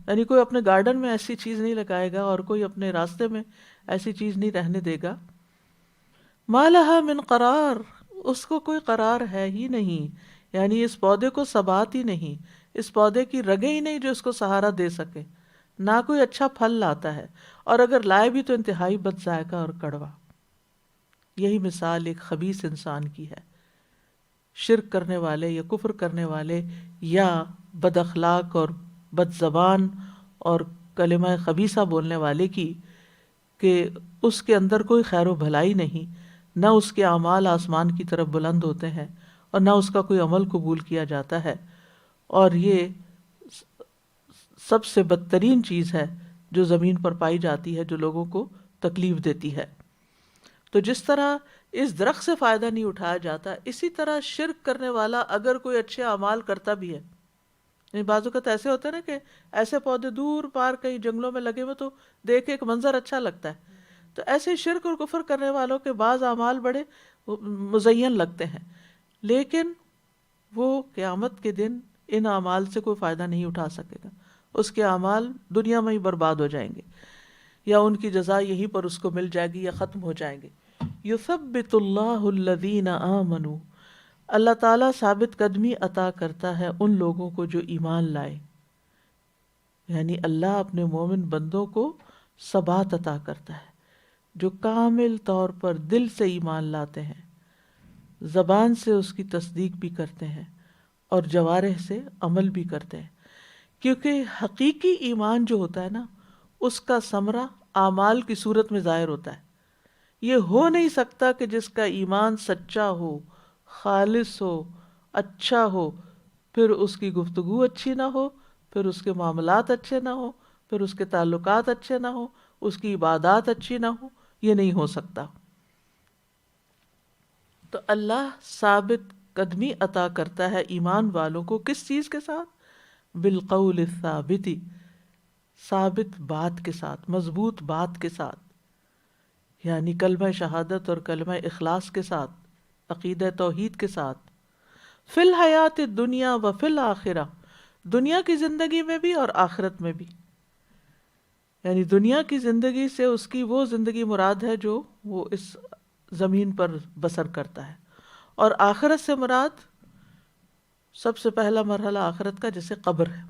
یعنی کوئی اپنے گارڈن میں ایسی چیز نہیں لگائے گا اور کوئی اپنے راستے میں ایسی چیز نہیں رہنے دے گا۔ ما لہا من قرار، اس کو کوئی قرار ہے ہی نہیں، یعنی اس پودے کو ثبات ہی نہیں، اس پودے کی رگیں ہی نہیں جو اس کو سہارا دے سکے، نہ کوئی اچھا پھل لاتا ہے، اور اگر لائے بھی تو انتہائی بد ذائقہ اور کڑوا۔ یہی مثال ایک خبیث انسان کی ہے، شرک کرنے والے یا کفر کرنے والے یا بد اخلاق اور بد زبان اور کلمہ خبیثہ بولنے والے کی، کہ اس کے اندر کوئی خیر و بھلائی نہیں، نہ اس کے اعمال آسمان کی طرف بلند ہوتے ہیں اور نہ اس کا کوئی عمل قبول کیا جاتا ہے، اور یہ سب سے بدترین چیز ہے جو زمین پر پائی جاتی ہے، جو لوگوں کو تکلیف دیتی ہے۔ تو جس طرح اس درخت سے فائدہ نہیں اٹھایا جاتا، اسی طرح شرک کرنے والا اگر کوئی اچھے اعمال کرتا بھی ہے، یعنی بعض اوقات ایسے ہوتے ہیں نا کہ ایسے پودے دور پار کہیں جنگلوں میں لگے ہوئے تو دیکھ ایک منظر اچھا لگتا ہے، تو ایسے شرک اور کفر کرنے والوں کے بعض اعمال بڑے مزین لگتے ہیں، لیکن وہ قیامت کے دن ان اعمال سے کوئی فائدہ نہیں اٹھا سکے گا، اس کے اعمال دنیا میں ہی برباد ہو جائیں گے، یا ان کی جزا یہیں پر اس کو مل جائے گی یا ختم ہو جائیں گے۔ یثبت اللہ الذین آمنوا، اللہ تعالیٰ ثابت قدمی عطا کرتا ہے ان لوگوں کو جو ایمان لائے، یعنی اللہ اپنے مومن بندوں کو ثبات عطا کرتا ہے جو کامل طور پر دل سے ایمان لاتے ہیں، زبان سے اس کی تصدیق بھی کرتے ہیں اور جوارح سے عمل بھی کرتے ہیں، کیونکہ حقیقی ایمان جو ہوتا ہے نا اس کا ثمرہ اعمال کی صورت میں ظاہر ہوتا ہے۔ یہ ہو نہیں سکتا کہ جس کا ایمان سچا ہو، خالص ہو، اچھا ہو، پھر اس کی گفتگو اچھی نہ ہو، پھر اس کے معاملات اچھے نہ ہو، پھر اس کے تعلقات اچھے نہ ہو، اس کی عبادات اچھی نہ ہو، یہ نہیں ہو سکتا۔ تو اللہ ثابت قدمی عطا کرتا ہے ایمان والوں کو کس چیز کے ساتھ؟ بالقول الثابت، ثابت بات کے ساتھ، مضبوط بات کے ساتھ، یعنی کلمہ شہادت اور کلمہ اخلاص کے ساتھ، عقیدہ توحید کے ساتھ، فی الحیات الدنیا و فی الآخرہ، دنیا کی زندگی میں بھی اور آخرت میں بھی۔ یعنی دنیا کی زندگی سے اس کی وہ زندگی مراد ہے جو وہ اس زمین پر بسر کرتا ہے، اور آخرت سے مراد سب سے پہلا مرحلہ آخرت کا جیسے قبر ہے،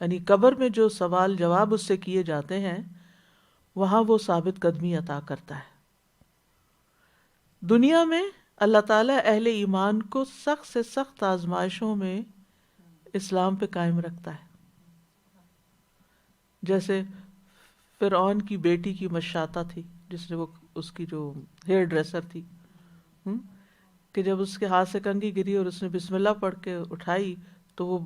یعنی قبر میں جو سوال جواب اس سے کیے جاتے ہیں وہاں وہ ثابت قدمی عطا کرتا ہے۔ دنیا میں اللہ تعالیٰ اہل ایمان کو سخت سے سخت آزمائشوں میں اسلام پہ قائم رکھتا ہے، جیسے فرعون کی بیٹی کی مشاطہ تھی، جس نے وہ اس کی جو ہیئر ڈریسر تھی، کہ جب اس کے ہاتھ سے کنگھی گری اور اس نے بسم اللہ پڑھ کے اٹھائی تو وہ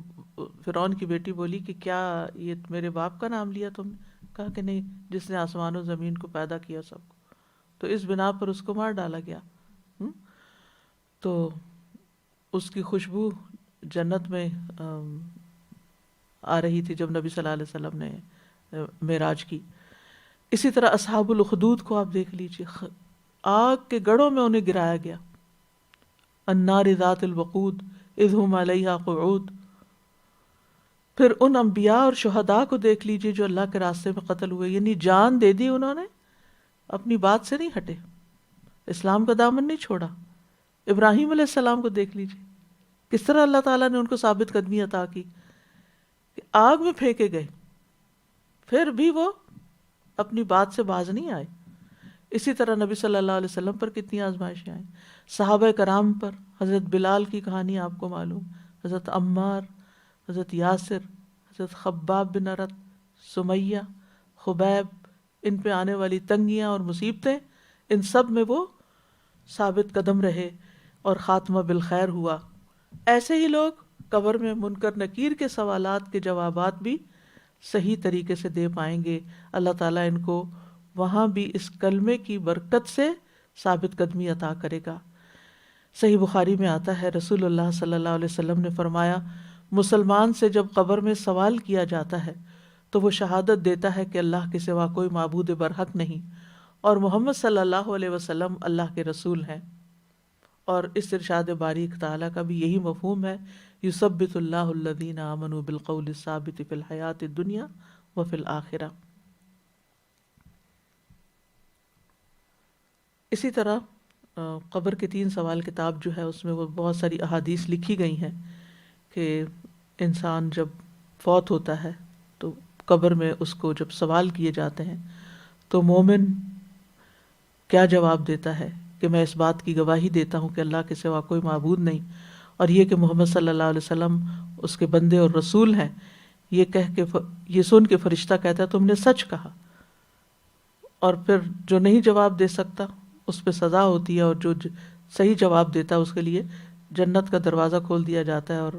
فرعون کی بیٹی بولی کہ کیا یہ میرے باپ کا نام لیا تم نے؟ کہا کہ نہیں، جس نے آسمان و زمین کو پیدا کیا سب کو۔ تو اس بنا پر اس کو مار ڈالا گیا۔ تو اس کی خوشبو جنت میں آ رہی تھی جب نبی صلی اللہ علیہ وسلم نے معراج کی۔ اسی طرح اصحاب الاخدود کو آپ دیکھ لیجیے، آگ کے گڑھوں میں انہیں گرایا گیا، النار ذات الوقود اذ ہم علیہا قعود۔ پھر ان انبیاء اور شہداء کو دیکھ لیجیے جو اللہ کے راستے میں قتل ہوئے، یعنی جان دے دی انہوں نے، اپنی بات سے نہیں ہٹے، اسلام کا دامن نہیں چھوڑا۔ ابراہیم علیہ السلام کو دیکھ لیجیے، کس طرح اللہ تعالیٰ نے ان کو ثابت قدمی عطا کی کہ آگ میں پھینکے گئے، پھر بھی وہ اپنی بات سے باز نہیں آئے۔ اسی طرح نبی صلی اللہ علیہ وسلم پر کتنی آزمائشیں آئیں، صحابہ کرام پر، حضرت بلال کی کہانی آپ کو معلوم، حضرت عمار، حضرت یاسر، حضرت خباب بن ارت، سمیہ، خبیب، ان پہ آنے والی تنگیاں اور مصیبتیں، ان سب میں وہ ثابت قدم رہے اور خاتمہ بالخیر ہوا۔ ایسے ہی لوگ قبر میں منکر نکیر کے سوالات کے جوابات بھی صحیح طریقے سے دے پائیں گے۔ اللہ تعالیٰ ان کو وہاں بھی اس کلمے کی برکت سے ثابت قدمی عطا کرے گا۔ صحیح بخاری میں آتا ہے، رسول اللہ صلی اللہ علیہ وسلم نے فرمایا، مسلمان سے جب قبر میں سوال کیا جاتا ہے تو وہ شہادت دیتا ہے کہ اللہ کے سوا کوئی معبود برحق نہیں اور محمد صلی اللہ علیہ وسلم اللہ کے رسول ہیں۔ اور اس ارشاد باریک تعالیٰ کا بھی یہی مفہوم ہے، یثبت اللہ الذین آمنوا بالقول الثابت فی الحیات الدنیا وفی الآخرہ۔ اسی طرح قبر کے 3 سوال کتاب جو ہے اس میں وہ بہت ساری احادیث لکھی گئی ہیں کہ انسان جب فوت ہوتا ہے تو قبر میں اس کو جب سوال کیے جاتے ہیں تو مومن کیا جواب دیتا ہے کہ میں اس بات کی گواہی دیتا ہوں کہ اللہ کے سوا کوئی معبود نہیں، اور یہ کہ محمد صلی اللہ علیہ وسلم اس کے بندے اور رسول ہیں۔ یہ کہہ کے یہ سن کے فرشتہ کہتا ہے تم نے سچ کہا، اور پھر جو نہیں جواب دے سکتا اس پہ سزا ہوتی ہے، اور جو صحیح جواب دیتا ہے اس کے لیے جنت کا دروازہ کھول دیا جاتا ہے اور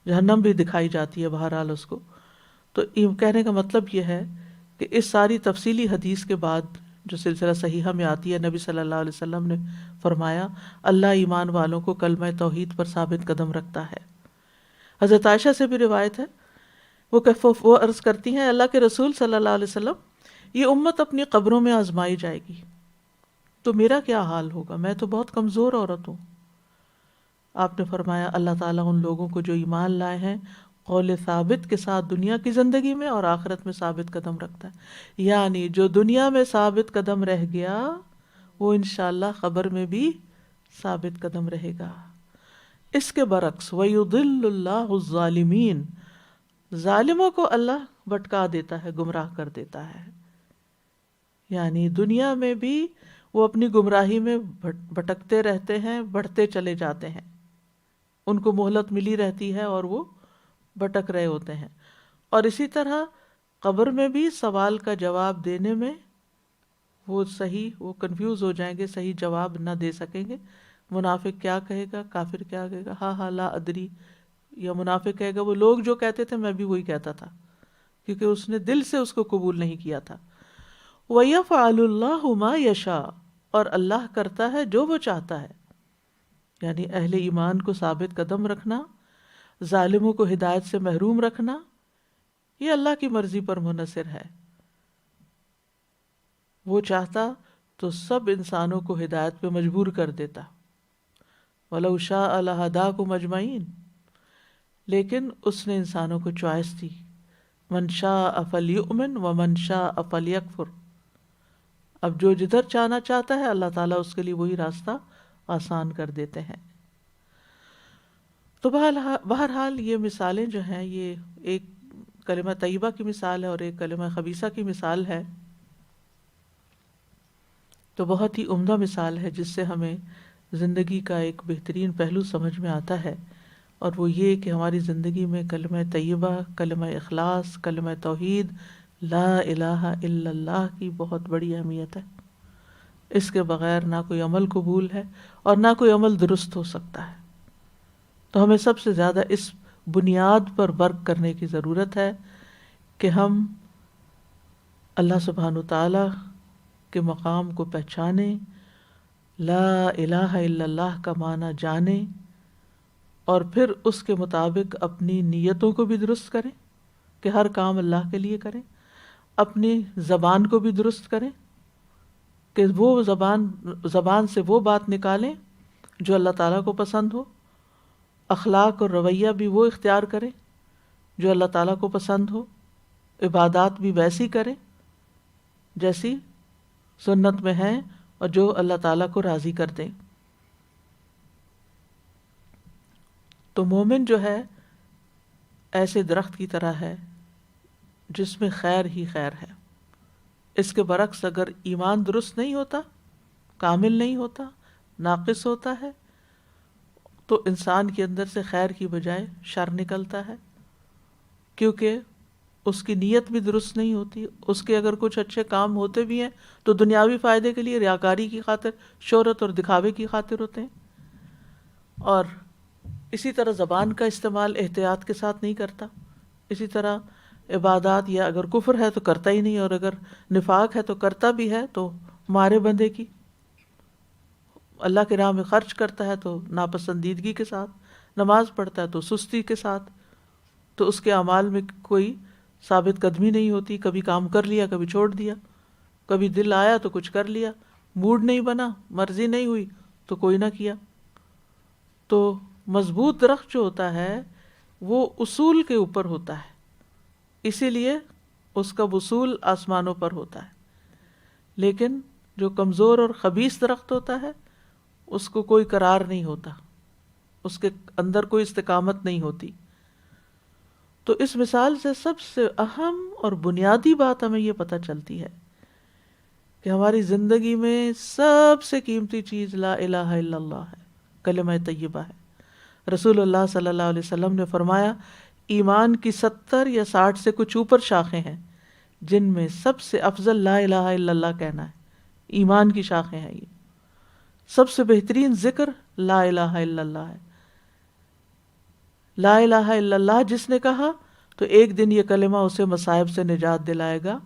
جہنم بھی دکھائی جاتی ہے بہرحال اس کو۔ تو کہنے کا مطلب یہ ہے کہ اس ساری تفصیلی حدیث کے بعد جو سلسلہ صحیحہ میں آتی ہے، نبی صلی اللہ علیہ وسلم نے فرمایا اللہ ایمان والوں کو کلمہ توحید پر ثابت قدم رکھتا ہے۔ حضرت عائشہ سے بھی روایت ہے، وہ عرض کرتی ہیں اللہ کے رسول صلی اللہ علیہ وسلم، یہ امت اپنی قبروں میں آزمائی جائے گی تو میرا کیا حال ہوگا، میں تو بہت کمزور عورت ہوں۔ آپ نے فرمایا اللہ تعالیٰ ان لوگوں کو جو ایمان لائے ہیں قول ثابت کے ساتھ دنیا کی زندگی میں اور آخرت میں ثابت قدم رکھتا ہے، یعنی جو دنیا میں ثابت قدم رہ گیا وہ انشاءاللہ قبر میں بھی ثابت قدم رہے گا۔ اس کے برعکس وَيُضِلُّ اللَّهُ الظَّالِمِينَ، ظالموں کو اللہ بھٹکا دیتا ہے، گمراہ کر دیتا ہے، یعنی دنیا میں بھی وہ اپنی گمراہی میں بھٹکتے رہتے ہیں، بڑھتے چلے جاتے ہیں، ان کو مہلت ملی رہتی ہے اور وہ بھٹک رہے ہوتے ہیں۔ اور اسی طرح قبر میں بھی سوال کا جواب دینے میں وہ کنفیوز ہو جائیں گے، صحیح جواب نہ دے سکیں گے۔ منافق کیا کہے گا، کافر کیا کہے گا، ہاں لا ادری، یا منافق کہے گا وہ لوگ جو کہتے تھے میں بھی وہی کہتا تھا، کیونکہ اس نے دل سے اس کو قبول نہیں کیا تھا۔ وَيَفْعَلُ اللَّهُ مَا يَشَاءُ، اور اللہ کرتا ہے جو وہ چاہتا ہے، یعنی اہل ایمان کو ثابت قدم رکھنا، ظالموں کو ہدایت سے محروم رکھنا، یہ اللہ کی مرضی پر منحصر ہے۔ وہ چاہتا تو سب انسانوں کو ہدایت پہ مجبور کر دیتا، وَلَوْ شَاءَ لَهَدَاكُمْ أَجْمَعِينَ، لیکن اس نے انسانوں کو چوائس دی، مَنْ شَاءَ فَلْيُؤْمِنْ وَمَنْ شَاءَ فَلْيَكْفُرْ، اب جو جدھر جانا چاہتا ہے اللہ تعالیٰ اس کے لیے وہی راستہ آسان کر دیتے ہیں۔ تو بہرحال یہ مثالیں جو ہیں، یہ ایک کلمہ طیبہ کی مثال ہے اور ایک کلمہ خبیثہ کی مثال ہے، تو بہت ہی عمدہ مثال ہے جس سے ہمیں زندگی کا ایک بہترین پہلو سمجھ میں آتا ہے، اور وہ یہ کہ ہماری زندگی میں کلمہ طیبہ، کلمہ اخلاص، کلمہ توحید، لا الہ الا اللہ کی بہت بڑی اہمیت ہے۔ اس کے بغیر نہ کوئی عمل قبول ہے اور نہ کوئی عمل درست ہو سکتا ہے۔ تو ہمیں سب سے زیادہ اس بنیاد پر ورک کرنے کی ضرورت ہے کہ ہم اللہ سبحانہ وتعالی کے مقام کو پہچانیں، لا الہ الا اللہ کا معنی جانیں، اور پھر اس کے مطابق اپنی نیتوں کو بھی درست کریں کہ ہر کام اللہ کے لیے کریں، اپنی زبان کو بھی درست کریں کہ وہ زبان سے وہ بات نکالیں جو اللہ تعالیٰ کو پسند ہو، اخلاق اور رویہ بھی وہ اختیار کریں جو اللہ تعالیٰ کو پسند ہو، عبادات بھی ویسی کریں جیسی سنت میں ہیں اور جو اللہ تعالیٰ کو راضی کر دیں۔ تو مومن جو ہے ایسے درخت کی طرح ہے جس میں خیر ہی خیر ہے۔ اس کے برعکس اگر ایمان درست نہیں ہوتا، کامل نہیں ہوتا، ناقص ہوتا ہے، تو انسان کے اندر سے خیر کی بجائے شر نکلتا ہے، کیونکہ اس کی نیت بھی درست نہیں ہوتی۔ اس کے اگر کچھ اچھے کام ہوتے بھی ہیں تو دنیاوی فائدے کے لیے، ریاکاری کی خاطر، شہرت اور دکھاوے کی خاطر ہوتے ہیں۔ اور اسی طرح زبان کا استعمال احتیاط کے ساتھ نہیں کرتا، اسی طرح عبادات یا اگر کفر ہے تو کرتا ہی نہیں، اور اگر نفاق ہے تو کرتا بھی ہے تو مارے بندے کی، اللہ کے راہ میں خرچ کرتا ہے تو ناپسندیدگی کے ساتھ، نماز پڑھتا ہے تو سستی کے ساتھ، تو اس کے اعمال میں کوئی ثابت قدمی نہیں ہوتی، کبھی کام کر لیا کبھی چھوڑ دیا، کبھی دل آیا تو کچھ کر لیا، موڈ نہیں بنا، مرضی نہیں ہوئی تو کوئی نہ کیا۔ تو مضبوط درخت جو ہوتا ہے وہ اصول کے اوپر ہوتا ہے، اسی لیے اس کا وصول آسمانوں پر ہوتا ہے، لیکن جو کمزور اور خبیث درخت ہوتا ہے اس کو کوئی قرار نہیں ہوتا، اس کے اندر کوئی استقامت نہیں ہوتی۔ تو اس مثال سے سب سے اہم اور بنیادی بات ہمیں یہ پتہ چلتی ہے کہ ہماری زندگی میں سب سے قیمتی چیز لا الہ الا اللہ ہے، کلمہ طیبہ ہے۔ رسول اللہ صلی اللہ علیہ وسلم نے فرمایا ایمان کی 70 یا 60 سے کچھ اوپر شاخیں ہیں، جن میں سب سے افضل لا الہ الا اللہ کہنا ہے، ایمان کی شاخیں ہیں۔ یہ سب سے بہترین ذکر لا الہ الا اللہ ہے۔ لا الہ الا اللہ جس نے کہا تو ایک دن یہ کلمہ اسے مصائب سے نجات دلائے گا،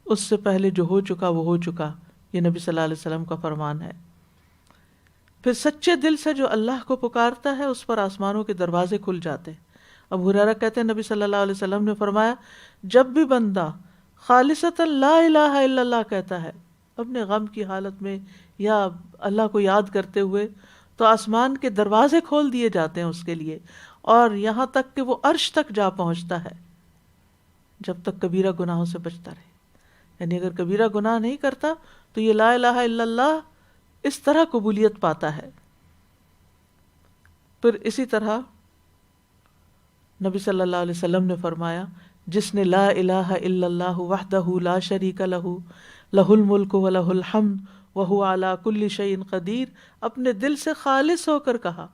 اس سے پہلے جو ہو چکا وہ ہو چکا، یہ نبی صلی اللہ علیہ وسلم کا فرمان ہے۔ پھر سچے دل سے جو اللہ کو پکارتا ہے اس پر آسمانوں کے دروازے کھل جاتے ہیں۔ ابو ہریرہ کہتے ہیں نبی صلی اللہ علیہ وسلم نے فرمایا جب بھی بندہ خالصتاً لا الہ الا اللہ کہتا ہے اپنے غم کی حالت میں یا اللہ کو یاد کرتے ہوئے، تو آسمان کے دروازے کھول دیے جاتے ہیں اس کے لیے، اور یہاں تک کہ وہ عرش تک جا پہنچتا ہے جب تک کبیرہ گناہوں سے بچتا رہے. یعنی اگر کبیرہ گناہ نہیں کرتا تو یہ لا الہ الا اللہ اس طرح قبولیت پاتا ہے. پھر اسی طرح نبی صلی اللہ علیہ وسلم نے فرمایا جس نے لا الہ الا اللہ وحدہ لا شریک لہ لہ الملک و لہ الحمد وہو علی کل شیء قدیر، اپنے دل سے خالص ہو کر کہا،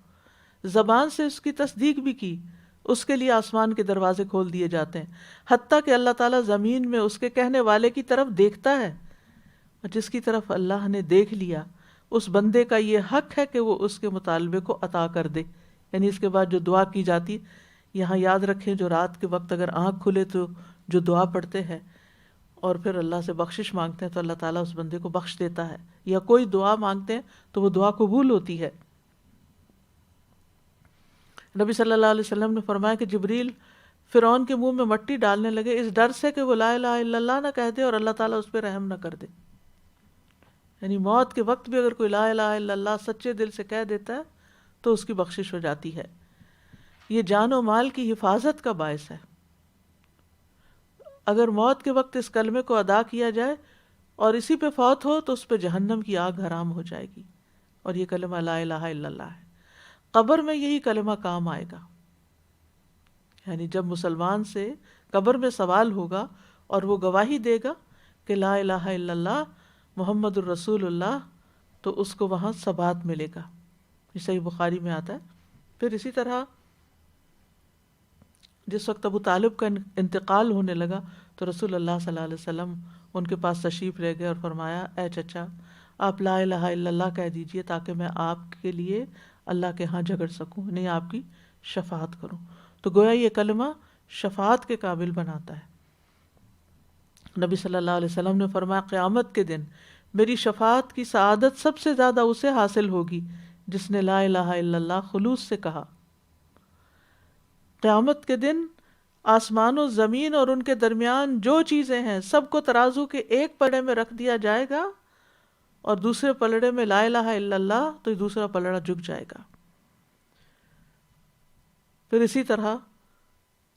زبان سے اس کی تصدیق بھی کی، اس کے لیے آسمان کے دروازے کھول دیے جاتے ہیں، حتیٰ کہ اللہ تعالیٰ زمین میں اس کے کہنے والے کی طرف دیکھتا ہے، اور جس کی طرف اللہ نے دیکھ لیا اس بندے کا یہ حق ہے کہ وہ اس کے مطالبے کو عطا کر دے. یعنی اس کے بعد جو دعا کی جاتی، یہاں یاد رکھیں جو رات کے وقت اگر آنکھ کھلے تو جو دعا پڑھتے ہیں اور پھر اللہ سے بخشش مانگتے ہیں تو اللہ تعالیٰ اس بندے کو بخش دیتا ہے، یا کوئی دعا مانگتے ہیں تو وہ دعا قبول ہوتی ہے. نبی صلی اللہ علیہ وسلم نے فرمایا کہ جبریل فرعون کے منہ میں مٹی ڈالنے لگے اس ڈر سے کہ وہ لا الہ الا اللہ نہ کہہ دے اور اللہ تعالیٰ اس پہ رحم نہ کر دے. یعنی موت کے وقت بھی اگر کوئی لا الہ الا اللہ سچے دل سے کہہ دیتا ہے تو اس کی بخشش ہو جاتی ہے. یہ جان و مال کی حفاظت کا باعث ہے. اگر موت کے وقت اس کلمے کو ادا کیا جائے اور اسی پہ فوت ہو تو اس پہ جہنم کی آگ حرام ہو جائے گی، اور یہ کلمہ لا الہ الا اللہ ہے. قبر میں یہی کلمہ کام آئے گا. یعنی جب مسلمان سے قبر میں سوال ہوگا اور وہ گواہی دے گا کہ لا الہ الا اللہ محمد الرسول اللہ، تو اس کو وہاں ثبات ملے گا. یہ صحیح بخاری میں آتا ہے. پھر اسی طرح جس وقت ابو طالب کا انتقال ہونے لگا تو رسول اللہ صلی اللہ علیہ وسلم ان کے پاس تشریف لے گئے اور فرمایا اے چچا آپ لا الہ الا اللہ کہہ دیجئے تاکہ میں آپ کے لیے اللہ کے ہاں جھگڑ سکوں، نہیں آپ کی شفاعت کروں. تو گویا یہ کلمہ شفاعت کے قابل بناتا ہے. نبی صلی اللہ علیہ وسلم نے فرمایا قیامت کے دن میری شفاعت کی سعادت سب سے زیادہ اسے حاصل ہوگی جس نے لا الہ الا اللہ خلوص سے کہا. قیامت کے دن آسمان و زمین اور ان کے درمیان جو چیزیں ہیں سب کو ترازو کے ایک پلڑے میں رکھ دیا جائے گا، اور دوسرے پلڑے میں لا الہ الا اللہ تو دوسرا پلڑا جھک جائے گا. پھر اسی طرح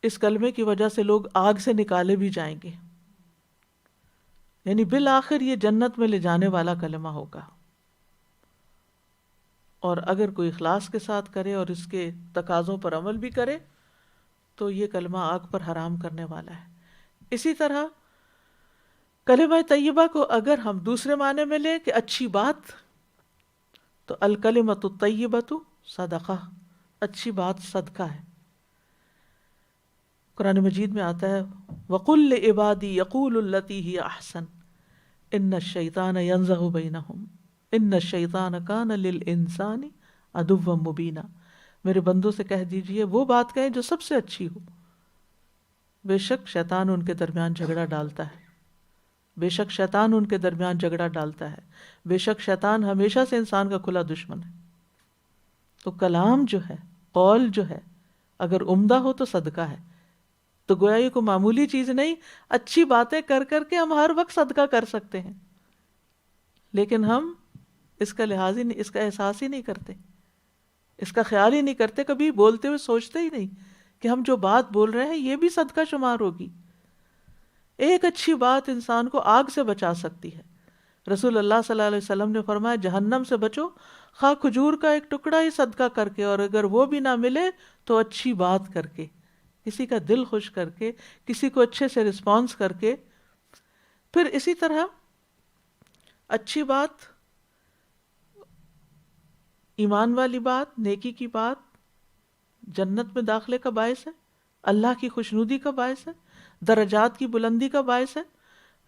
اس کلمے کی وجہ سے لوگ آگ سے نکالے بھی جائیں گے. یعنی بالآخر یہ جنت میں لے جانے والا کلمہ ہوگا. اور اگر کوئی اخلاص کے ساتھ کرے اور اس کے تقاضوں پر عمل بھی کرے تو یہ کلمہ آگ پر حرام کرنے والا ہے. اسی طرح کلمہ طیبہ کو اگر ہم دوسرے معنی میں لیں کہ اچھی بات، تو الکلمۃ الطیبۃ صدقہ، اچھی بات صدقہ ہے. قرآن مجید میں آتا ہے وَقُلْ لِعِبَادِي يَقُولُ الَّتِي هِيَ أَحْسَنُ إِنَّ الشَّيْطَانَ يَنزَغُ بَيْنَهُمْ إِنَّ الشَّيْطَانَ كَانَ لِلْإِنسَانِ عَدُوًّا مُبِينًا. میرے بندوں سے کہہ دیجئے وہ بات کہیں جو سب سے اچھی ہو. بے شک شیطان ان کے درمیان جھگڑا ڈالتا ہے، بے شک شیطان ان کے درمیان جھگڑا ڈالتا ہے، بے شک شیطان ہمیشہ سے انسان کا کھلا دشمن ہے. تو کلام جو ہے، قول جو ہے، اگر عمدہ ہو تو صدقہ ہے. تو گویا یہ کوئی معمولی چیز نہیں، اچھی باتیں کر کر کے ہم ہر وقت صدقہ کر سکتے ہیں، لیکن ہم اس کا لحاظ ہی نہیں، اس کا احساس ہی نہیں کرتے، اس کا خیال ہی نہیں کرتے. کبھی بولتے ہوئے سوچتے ہی نہیں کہ ہم جو بات بول رہے ہیں یہ بھی صدقہ شمار ہوگی. ایک اچھی بات انسان کو آگ سے بچا سکتی ہے. رسول اللہ صلی اللہ علیہ وسلم نے فرمایا جہنم سے بچو خواہ کھجور کا ایک ٹکڑا ہی صدقہ کر کے، اور اگر وہ بھی نہ ملے تو اچھی بات کر کے، کسی کا دل خوش کر کے، کسی کو اچھے سے رسپانس کر کے. پھر اسی طرح اچھی بات، ایمان والی بات، نیکی کی بات جنت میں داخلے کا باعث ہے، اللہ کی خوشنودی کا باعث ہے، درجات کی بلندی کا باعث ہے.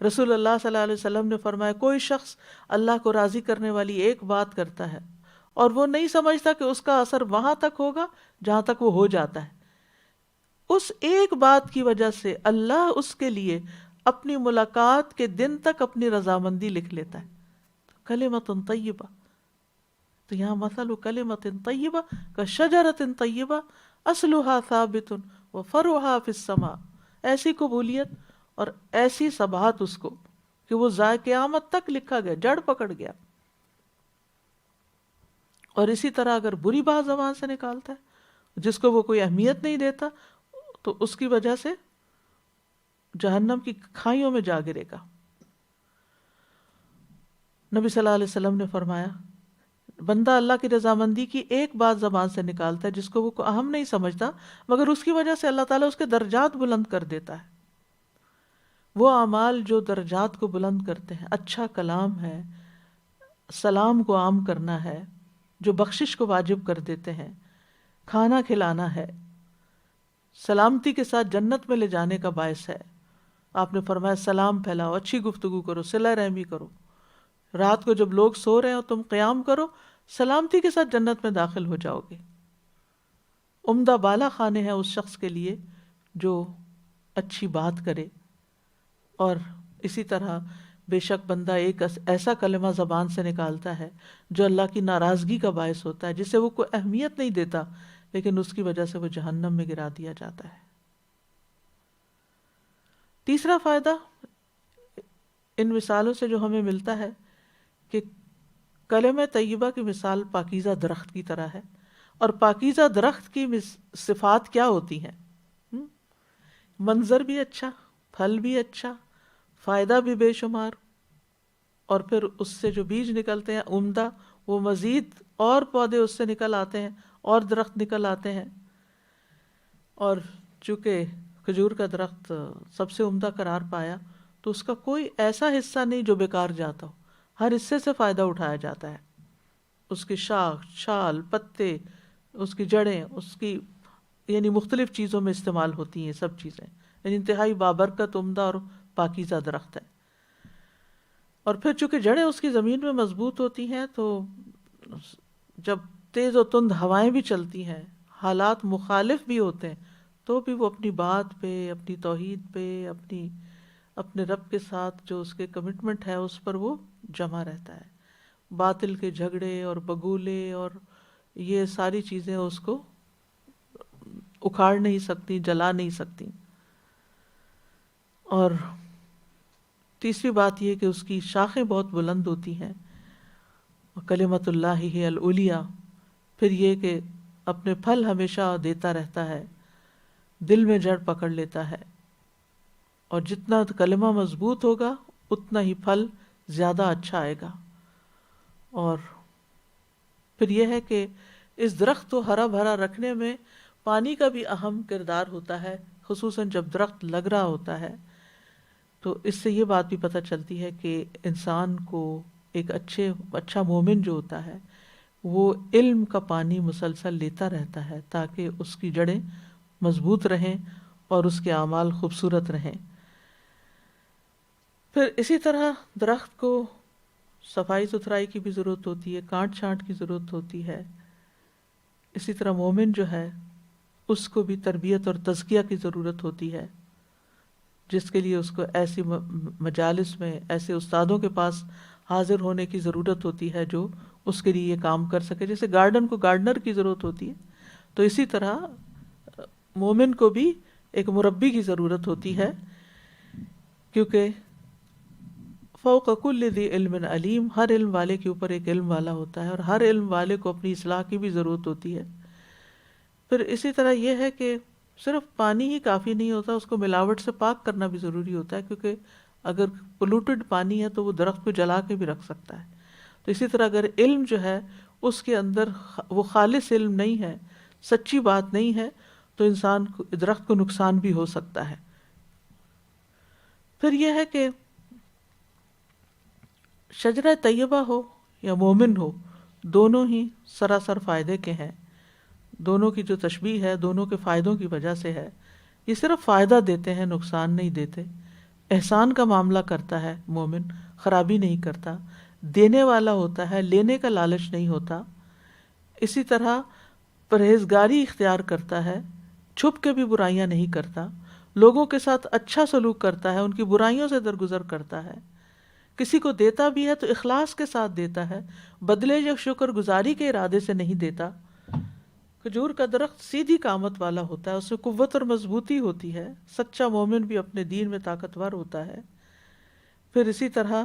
رسول اللہ صلی اللہ علیہ وسلم نے فرمایا کوئی شخص اللہ کو راضی کرنے والی ایک بات کرتا ہے اور وہ نہیں سمجھتا کہ اس کا اثر وہاں تک ہوگا جہاں تک وہ ہو جاتا ہے، اس ایک بات کی وجہ سے اللہ اس کے لیے اپنی ملاقات کے دن تک اپنی رضامندی لکھ لیتا ہے. کلمۃ طیبہ، تو یہاں مثل کلمۃ طیبہ کشجرۃ طیبہ اصلھا ثابت وفرعھا فی السماء. ایسی قبولیت اور ایسی ثبات اس کو کہ وہ قیامت تک لکھا گیا، جڑ پکڑ گیا. اور اسی طرح اگر بری بات زبان سے نکالتا ہے جس کو وہ کوئی اہمیت نہیں دیتا تو اس کی وجہ سے جہنم کی کھائیوں میں جا گرے گا۔ نبی صلی اللہ علیہ وسلم نے فرمایا بندہ اللہ کی رضامندی کی ایک بات زبان سے نکالتا ہے جس کو وہ اہم نہیں سمجھتا، مگر اس کی وجہ سے اللہ تعالیٰ اس کے درجات بلند کر دیتا ہے۔ وہ اعمال جو درجات کو بلند کرتے ہیں، اچھا کلام ہے، سلام کو عام کرنا ہے، جو بخشش کو واجب کر دیتے ہیں، کھانا کھلانا ہے، سلامتی کے ساتھ جنت میں لے جانے کا باعث ہے۔ آپ نے فرمایا سلام پھیلاؤ، اچھی گفتگو کرو، صلہ رحمی کرو، رات کو جب لوگ سو رہے ہو تم قیام کرو، سلامتی کے ساتھ جنت میں داخل ہو جاؤ گے۔ عمدہ بالا خانے ہیں اس شخص کے لیے جو اچھی بات کرے۔ اور اسی طرح بے شک بندہ ایک ایسا کلمہ زبان سے نکالتا ہے جو اللہ کی ناراضگی کا باعث ہوتا ہے، جسے وہ کوئی اہمیت نہیں دیتا لیکن اس کی وجہ سے وہ جہنم میں گرا دیا جاتا ہے۔ تیسرا فائدہ ان مثالوں سے جو ہمیں ملتا ہے کہ کلمہ طیبہ کی مثال پاکیزہ درخت کی طرح ہے، اور پاکیزہ درخت کی صفات کیا ہوتی ہیں؟ منظر بھی اچھا، پھل بھی اچھا، فائدہ بھی بے شمار، اور پھر اس سے جو بیج نکلتے ہیں عمدہ، وہ مزید اور پودے اس سے نکل آتے ہیں اور درخت نکل آتے ہیں۔ اور چونکہ کھجور کا درخت سب سے عمدہ قرار پایا تو اس کا کوئی ایسا حصہ نہیں جو بیکار جاتا ہو، ہر حصے سے فائدہ اٹھایا جاتا ہے۔ اس کی شاخ، چھال، پتے، اس کی جڑیں، اس کی یعنی مختلف چیزوں میں استعمال ہوتی ہیں سب چیزیں، یعنی انتہائی بابرکت، عمدہ اور پاکیزہ درخت ہے۔ اور پھر چونکہ جڑیں اس کی زمین میں مضبوط ہوتی ہیں تو جب تیز و تند ہوائیں بھی چلتی ہیں، حالات مخالف بھی ہوتے ہیں، تو بھی وہ اپنی بات پہ، اپنی توحید پہ، اپنے رب کے ساتھ جو اس کے کمٹمنٹ ہے اس پر وہ جمع رہتا ہے۔ باطل کے جھگڑے اور بگولے اور یہ ساری چیزیں اس کو اکھاڑ نہیں سکتی، جلا نہیں سکتی۔ اور تیسری بات یہ کہ اس کی شاخیں بہت بلند ہوتی ہیں، کلمۃ اللہ ہی العلیٰ۔ پھر یہ کہ اپنے پھل ہمیشہ دیتا رہتا ہے، دل میں جڑ پکڑ لیتا ہے، اور جتنا کلمہ مضبوط ہوگا اتنا ہی پھل زیادہ اچھا آئے گا۔ اور پھر یہ ہے کہ اس درخت کو ہرا بھرا رکھنے میں پانی کا بھی اہم کردار ہوتا ہے، خصوصاً جب درخت لگ رہا ہوتا ہے۔ تو اس سے یہ بات بھی پتہ چلتی ہے کہ انسان کو ایک اچھا مومن جو ہوتا ہے وہ علم کا پانی مسلسل لیتا رہتا ہے تاکہ اس کی جڑیں مضبوط رہیں اور اس کے اعمال خوبصورت رہیں۔ پھر اسی طرح درخت کو صفائی ستھرائی کی بھی ضرورت ہوتی ہے، کاٹ چھانٹ کی ضرورت ہوتی ہے۔ اسی طرح مومن جو ہے اس کو بھی تربیت اور تزکیہ کی ضرورت ہوتی ہے، جس کے لیے اس کو ایسی مجالس میں، ایسے استادوں کے پاس حاضر ہونے کی ضرورت ہوتی ہے جو اس کے لیے یہ کام کر سکے۔ جیسے گارڈن کو گارڈنر کی ضرورت ہوتی ہے، تو اسی طرح مومن کو بھی ایک مربی کی ضرورت ہوتی ہے، کیونکہ فوق کل ذی علم علیم، ہر علم والے کے اوپر ایک علم والا ہوتا ہے، اور ہر علم والے کو اپنی اصلاح کی بھی ضرورت ہوتی ہے۔ پھر اسی طرح یہ ہے کہ صرف پانی ہی کافی نہیں ہوتا، اس کو ملاوٹ سے پاک کرنا بھی ضروری ہوتا ہے، کیونکہ اگر پولوٹڈ پانی ہے تو وہ درخت کو جلا کے بھی رکھ سکتا ہے۔ تو اسی طرح اگر علم جو ہے اس کے اندر وہ خالص علم نہیں ہے، سچی بات نہیں ہے، تو انسان کو، درخت کو نقصان بھی ہو سکتا ہے۔ پھر یہ ہے کہ شجرہ طیبہ ہو یا مومن ہو، دونوں ہی سراسر فائدے کے ہیں۔ دونوں کی جو تشبیہ ہے دونوں کے فائدوں کی وجہ سے ہے۔ یہ صرف فائدہ دیتے ہیں، نقصان نہیں دیتے۔ احسان کا معاملہ کرتا ہے مومن، خرابی نہیں کرتا، دینے والا ہوتا ہے، لینے کا لالچ نہیں ہوتا۔ اسی طرح پرہیزگاری اختیار کرتا ہے، چھپ کے بھی برائیاں نہیں کرتا، لوگوں کے ساتھ اچھا سلوک کرتا ہے، ان کی برائیوں سے درگزر کرتا ہے، کسی کو دیتا بھی ہے تو اخلاص کے ساتھ دیتا ہے، بدلے یا شکر گزاری کے ارادے سے نہیں دیتا۔ کھجور کا درخت سیدھی قامت والا ہوتا ہے، اس میں قوت اور مضبوطی ہوتی ہے۔ سچا مومن بھی اپنے دین میں طاقتور ہوتا ہے۔ پھر اسی طرح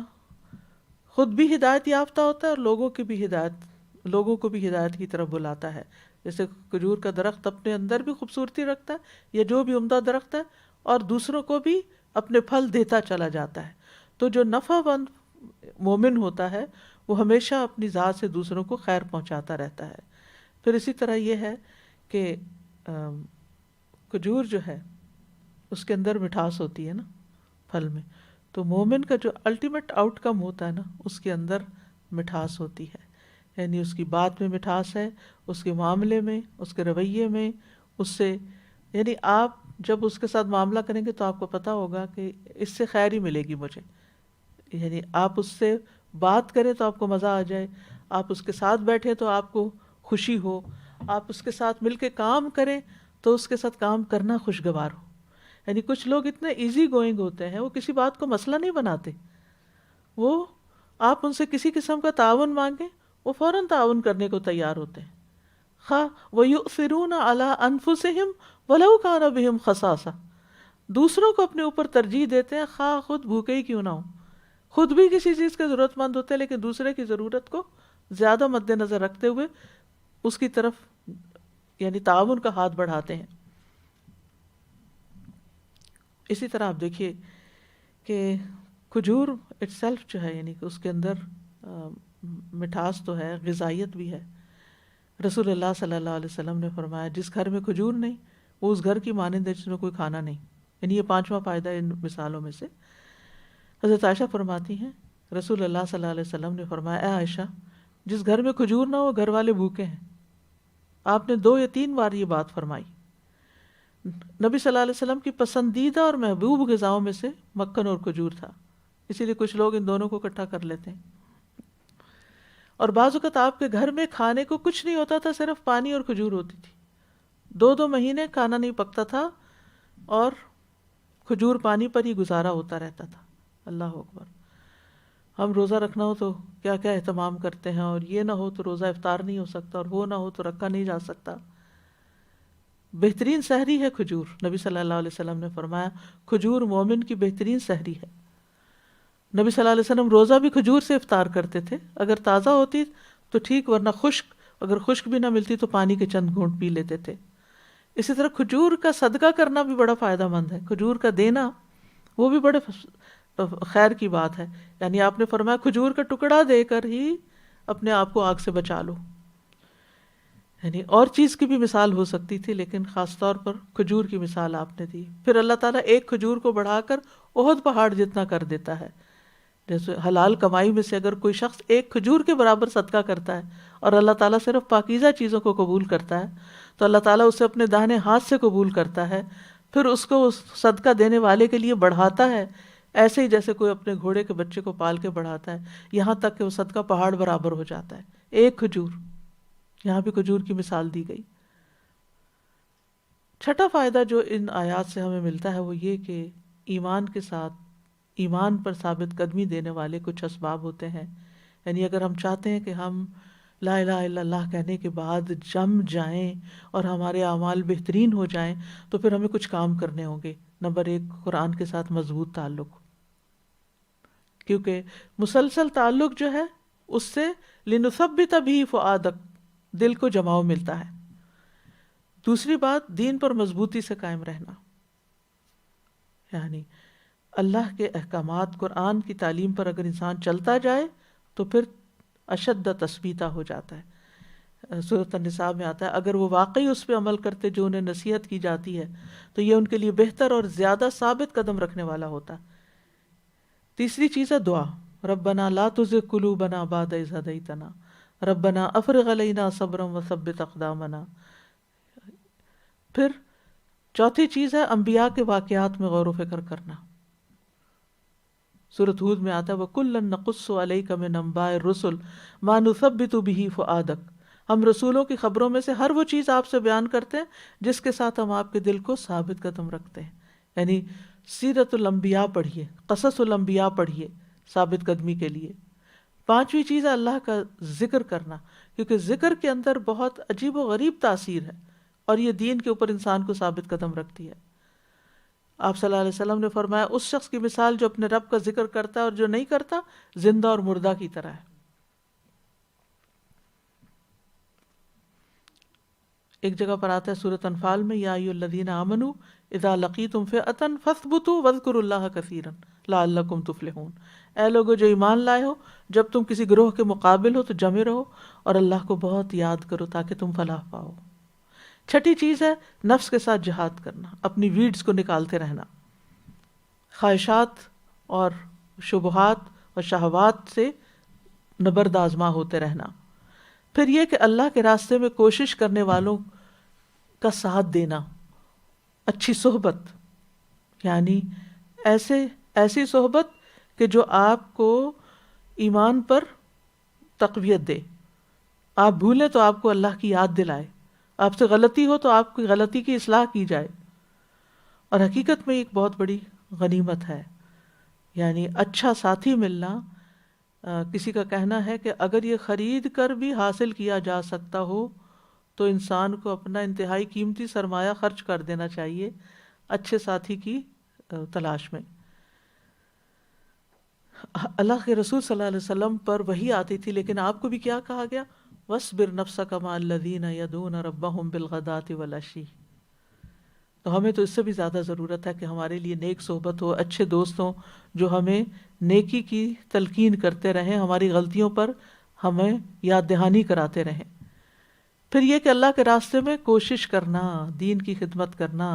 خود بھی ہدایت یافتہ ہوتا ہے اور لوگوں کی بھی ہدایت لوگوں کو بھی ہدایت کی طرف بلاتا ہے. جیسے کھجور کا درخت اپنے اندر بھی خوبصورتی رکھتا ہے، یا جو بھی عمدہ درخت ہے، اور دوسروں کو بھی اپنے پھل دیتا چلا جاتا ہے. تو جو نفع مند مومن ہوتا ہے وہ ہمیشہ اپنی ذات سے دوسروں کو خیر پہنچاتا رہتا ہے. پھر اسی طرح یہ ہے کہ کھجور جو ہے اس کے اندر مٹھاس ہوتی ہے نا پھل میں، تو مومن کا جو الٹیمیٹ آؤٹ کم ہوتا ہے نا اس کے اندر مٹھاس ہوتی ہے. یعنی اس کی بات میں مٹھاس ہے، اس کے معاملے میں، اس کے رویے میں، اس سے یعنی آپ جب اس کے ساتھ معاملہ کریں گے تو آپ کو پتہ ہوگا کہ اس سے خیر ہی ملے گی مجھے. یعنی آپ اس سے بات کریں تو آپ کو مزہ آ جائے، آپ اس کے ساتھ بیٹھیں تو آپ کو خوشی ہو، آپ اس کے ساتھ مل کے کام کریں تو اس کے ساتھ کام کرنا خوشگوار ہو. یعنی کچھ لوگ اتنے ایزی گوئنگ ہوتے ہیں، وہ کسی بات کو مسئلہ نہیں بناتے. وہ آپ ان سے کسی قسم کا تعاون مانگیں وہ فوراً تعاون کرنے کو تیار ہوتے ہیں. خواہ وَيُؤْثِرُونَ عَلَىٰ أَنفُسِهِمْ وَلَوْ كَانَ بِهِمْ خَصَاصَةٌ، دوسروں کو اپنے اوپر ترجیح دیتے ہیں خواہ خود بھوکے ہی کیوں نہ ہوں. خود بھی کسی چیز کے ضرورت مند ہوتے ہیں لیکن دوسرے کی ضرورت کو زیادہ مد نظر رکھتے ہوئے اس کی طرف یعنی تعاون کا ہاتھ بڑھاتے ہیں. اسی طرح آپ دیکھیے کہ کھجور اٹ سیلف جو ہے یعنی کہ اس کے اندر مٹھاس تو ہے، غذائیت بھی ہے. رسول اللہ صلی اللہ علیہ وسلم نے فرمایا جس گھر میں کھجور نہیں وہ اس گھر کی مانند ہے جس میں کوئی کھانا نہیں. یعنی یہ 5واں فائدہ ان مثالوں میں سے. حضرت عائشہ فرماتی ہیں رسول اللہ صلی اللہ علیہ وسلم نے فرمایا اے عائشہ جس گھر میں کھجور نہ ہو گھر والے بھوکے ہیں. آپ نے 2 یا 3 بار یہ بات فرمائی. نبی صلی اللہ علیہ وسلم کی پسندیدہ اور محبوب غذاؤں میں سے مکھن اور کھجور تھا، اسی لیے کچھ لوگ ان دونوں کو اکٹھا کر لیتے ہیں. اور بعض اوقات آپ کے گھر میں کھانے کو کچھ نہیں ہوتا تھا، صرف پانی اور کھجور ہوتی تھی. 2 مہینے کھانا نہیں پکتا تھا اور کھجور پانی پر ہی گزارا ہوتا رہتا تھا. اللہ اکبر. ہم روزہ رکھنا ہو تو کیا کیا اہتمام کرتے ہیں، اور یہ نہ ہو تو روزہ افطار نہیں ہو سکتا، اور وہ نہ ہو تو رکھا نہیں جا سکتا. بہترین سحری ہے کھجور. نبی صلی اللہ علیہ وسلم نے فرمایا کھجور مومن کی بہترین سحری ہے. نبی صلی اللہ علیہ وسلم روزہ بھی کھجور سے افطار کرتے تھے، اگر تازہ ہوتی تو ٹھیک، ورنہ خشک، اگر خشک بھی نہ ملتی تو پانی کے چند گھونٹ پی لیتے تھے. اسی طرح کھجور کا صدقہ کرنا بھی بڑا فائدہ مند ہے. کھجور کا دینا وہ بھی بڑے خیر کی بات ہے. یعنی آپ نے فرمایا کھجور کا ٹکڑا دے کر ہی اپنے آپ کو آگ سے بچا لو. یعنی اور چیز کی بھی مثال ہو سکتی تھی لیکن خاص طور پر کھجور کی مثال آپ نے دی. پھر اللہ تعالیٰ ایک کھجور کو بڑھا کر احد پہاڑ جتنا کر دیتا ہے. جیسے حلال کمائی میں سے اگر کوئی شخص ایک کھجور کے برابر صدقہ کرتا ہے اور اللہ تعالیٰ صرف پاکیزہ چیزوں کو قبول کرتا ہے تو اللہ تعالیٰ اسے اپنے داہنے ہاتھ سے قبول کرتا ہے، پھر اس کو اس صدقہ دینے والے کے لیے بڑھاتا ہے، ایسے ہی جیسے کوئی اپنے گھوڑے کے بچے کو پال کے بڑھاتا ہے، یہاں تک کہ وہ صدقہ پہاڑ برابر ہو جاتا ہے. ایک کھجور، یہاں بھی کھجور کی مثال دی گئی. چھٹا فائدہ جو ان آیات سے ہمیں ملتا ہے وہ یہ کہ ایمان کے ساتھ ایمان پر ثابت قدمی دینے والے کچھ اسباب ہوتے ہیں. یعنی اگر ہم چاہتے ہیں کہ ہم لا الہ الا اللہ کہنے کے بعد جم جائیں اور ہمارے اعمال بہترین ہو جائیں تو پھر ہمیں کچھ کام کرنے ہوں گے. نمبر 1 قرآن کے ساتھ مضبوط تعلق، کیونکہ مسلسل تعلق جو ہے اس سے لنثبت بہ فؤادک، دل کو جماؤ ملتا ہے. دوسری بات دین پر مضبوطی سے قائم رہنا، یعنی اللہ کے احکامات قرآن کی تعلیم پر اگر انسان چلتا جائے تو پھر اشد تثبیتا ہو جاتا ہے. سورۃ النساء میں آتا ہے اگر وہ واقعی اس پہ عمل کرتے جو انہیں نصیحت کی جاتی ہے تو یہ ان کے لیے بہتر اور زیادہ ثابت قدم رکھنے والا ہوتا. تیسری چیز ہے دعا، ربنا لا تزغ قلوبنا بعد اذ ہدیتنا ربنا افرغ علینا صبرا وثبت اقدامنا. پھر چوتھی چیز ہے انبیاء کے واقعات میں غور و فکر کرنا. سورۃ ہود میں آتا ہے وَكُلًّا نَقُصُّ عَلَيْكَ مِنْ أَنْبَاءِ الرُّسُلِ مَا نُثَبِّتُ بِهِ فُؤَادَكَ. ہم رسولوں کی خبروں میں سے ہر وہ چیز آپ سے بیان کرتے ہیں جس کے ساتھ ہم آپ کے دل کو ثابت قدم رکھتے ہیں. یعنی سیرت الانبیاء پڑھیے، قصص الانبیاء پڑھیے ثابت قدمی کے لیے. پانچویں چیز ہے اللہ کا ذکر کرنا، کیونکہ ذکر کے اندر بہت عجیب و غریب تاثیر ہے اور یہ دین کے اوپر انسان کو ثابت قدم رکھتی ہے. آپ صلی اللہ علیہ وسلم نے فرمایا اس شخص کی مثال جو اپنے رب کا ذکر کرتا ہے اور جو نہیں کرتا زندہ اور مردہ کی طرح ہے. ایک جگہ پر آتا ہے سورۃ انفال میں، یا ایھا الذین آمنوا اذا لقیتم فئۃ فاثبتوا واذکروا اللہ کثیرا لعلکم تفلحون، اے لوگو جو ایمان لائے ہو، جب تم کسی گروہ کے مقابل ہو تو جمے رہو اور اللہ کو بہت یاد کرو تاکہ تم فلاح پاؤ۔ چھٹی چیز ہے نفس کے ساتھ جہاد کرنا، اپنی ویڈز کو نکالتے رہنا، خواہشات اور شبہات اور شہوات سے نبرد آزما ہوتے رہنا۔ پھر یہ کہ اللہ کے راستے میں کوشش کرنے والوں کا ساتھ دینا، اچھی صحبت، یعنی ایسی صحبت کہ جو آپ کو ایمان پر تقویت دے، آپ بھولیں تو آپ کو اللہ کی یاد دلائے، آپ سے غلطی ہو تو آپ کی غلطی کی اصلاح کی جائے۔ اور حقیقت میں ایک بہت بڑی غنیمت ہے، یعنی اچھا ساتھی ملنا۔ کسی کا کہنا ہے کہ اگر یہ خرید کر بھی حاصل کیا جا سکتا ہو تو انسان کو اپنا انتہائی قیمتی سرمایہ خرچ کر دینا چاہیے اچھے ساتھی کی تلاش میں۔ اللہ کے رسول صلی اللہ علیہ وسلم پر وحی آتی تھی، لیکن آپ کو بھی کیا کہا گیا؟ وَاصْبِرْ نَفْسَكَ مَعَ الَّذِينَ يَدْعُونَ رَبَّهُمْ بِالْغَدَاةِ وَالْعَشِيِّ۔ تو ہمیں تو اس سے بھی زیادہ ضرورت ہے کہ ہمارے لیے نیک صحبت ہو، اچھے دوست ہوں جو ہمیں نیکی کی تلقین کرتے رہیں، ہماری غلطیوں پر ہمیں یاد دہانی کراتے رہیں۔ پھر یہ کہ اللہ کے راستے میں کوشش کرنا، دین کی خدمت کرنا،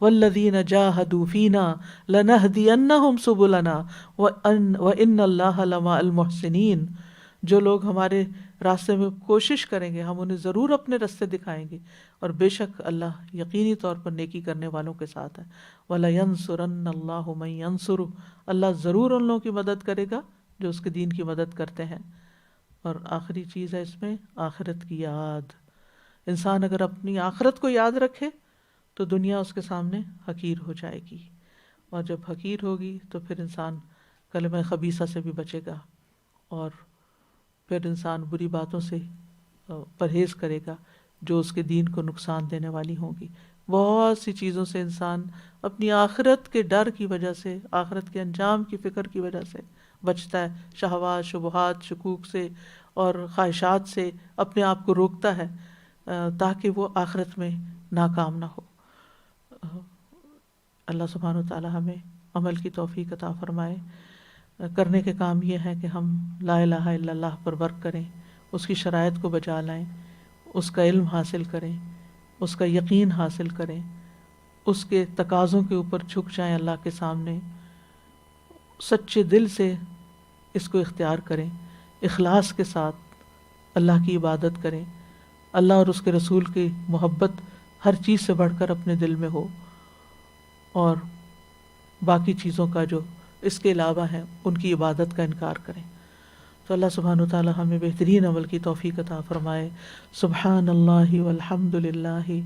والذین جاہدوا فینا لنہدینہم سبلنا وان اللہ لمع المحسنین۔ جو لوگ ہمارے راستے میں کوشش کریں گے ہم انہیں ضرور اپنے راستے دکھائیں گے، اور بے شک اللہ یقینی طور پر نیکی کرنے والوں کے ساتھ ہے۔ وَلَيَنْصُرَنَّ اللَّهُ مَن يَنْصُرُهُ، اللہ ضرور ان لوگوں کی مدد کرے گا جو اس کے دین کی مدد کرتے ہیں۔ اور آخری چیز ہے اس میں آخرت کی یاد۔ انسان اگر اپنی آخرت کو یاد رکھے تو دنیا اس کے سامنے حقیر ہو جائے گی، اور جب حقیر ہوگی تو پھر انسان کلمہ خبیثہ سے بھی بچے گا، اور پھر انسان بری باتوں سے پرہیز کرے گا جو اس کے دین کو نقصان دینے والی ہوں گی۔ بہت سی چیزوں سے انسان اپنی آخرت کے ڈر کی وجہ سے، آخرت کے انجام کی فکر کی وجہ سے بچتا ہے، شہوات، شبہات، شکوک سے اور خواہشات سے اپنے آپ کو روکتا ہے تاکہ وہ آخرت میں ناکام نہ ہو۔ اللہ سبحانہ وتعالی ہمیں عمل کی توفیق عطا فرمائے۔ کرنے کے کام یہ ہے کہ ہم لا الہ الا اللہ پر ورک کریں، اس کی شرائط کو بجا لائیں، اس کا علم حاصل کریں، اس کا یقین حاصل کریں، اس کے تقاضوں کے اوپر جھک جائیں اللہ کے سامنے، سچے دل سے اس کو اختیار کریں، اخلاص کے ساتھ اللہ کی عبادت کریں، اللہ اور اس کے رسول کی محبت ہر چیز سے بڑھ کر اپنے دل میں ہو، اور باقی چیزوں کا جو اس کے علاوہ ہیں ان کی عبادت کا انکار کریں۔ تو اللہ سبحانہ وتعالی ہمیں بہترین عمل کی توفیق عطا فرمائے۔ سبحان اللہ والحمد للہ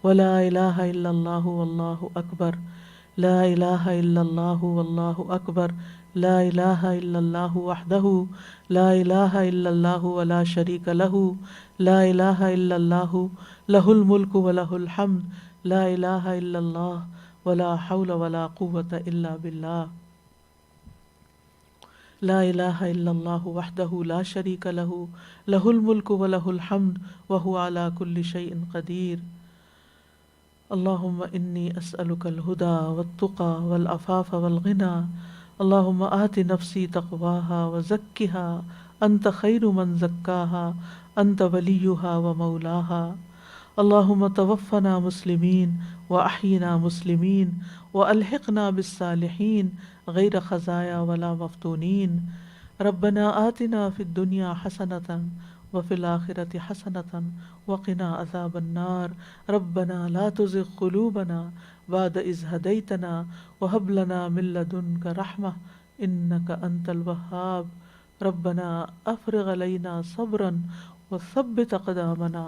ولا الہ الا اللہ واللہ اکبر، لا الہ الا اللہ واللہ اکبر، لا الہ الا اللہ وحدہ لا الہ الا اللہ ولا شریک لہ، لا الہ الا اللہ لہ الملک ولہ الحمد، لا الہ الا اللہ ولا حول ولا قوۃ الا باللہ، لا الہ الا اللہ وحدہ لا شریک لہ، لہ الملک ولہ الحمد وہو علی کل شیء قدیر۔ اللہم انی اسألک الہدی والتقی والعفاف والغنی، اللہم آت نفسی تقواها وزکها انت خیر من زکاها انت ولیها ومولاها، اللہم توفنا مسلمین واحینا مسلمین والحقنا بالصالحین غیر خزایا ولا مفتونین، ربنا آتنا فی الدنیا حسنۃ وفی الآخرۃ حسنۃ وقنا عذاب النار، ربنا لا تزغ قلوبنا بعد اذ ہدیتنا وہب لنا من لدنک رحمہ انک انت الوہاب، ربنا افرغ علینا صبرا وثبت اقدامنا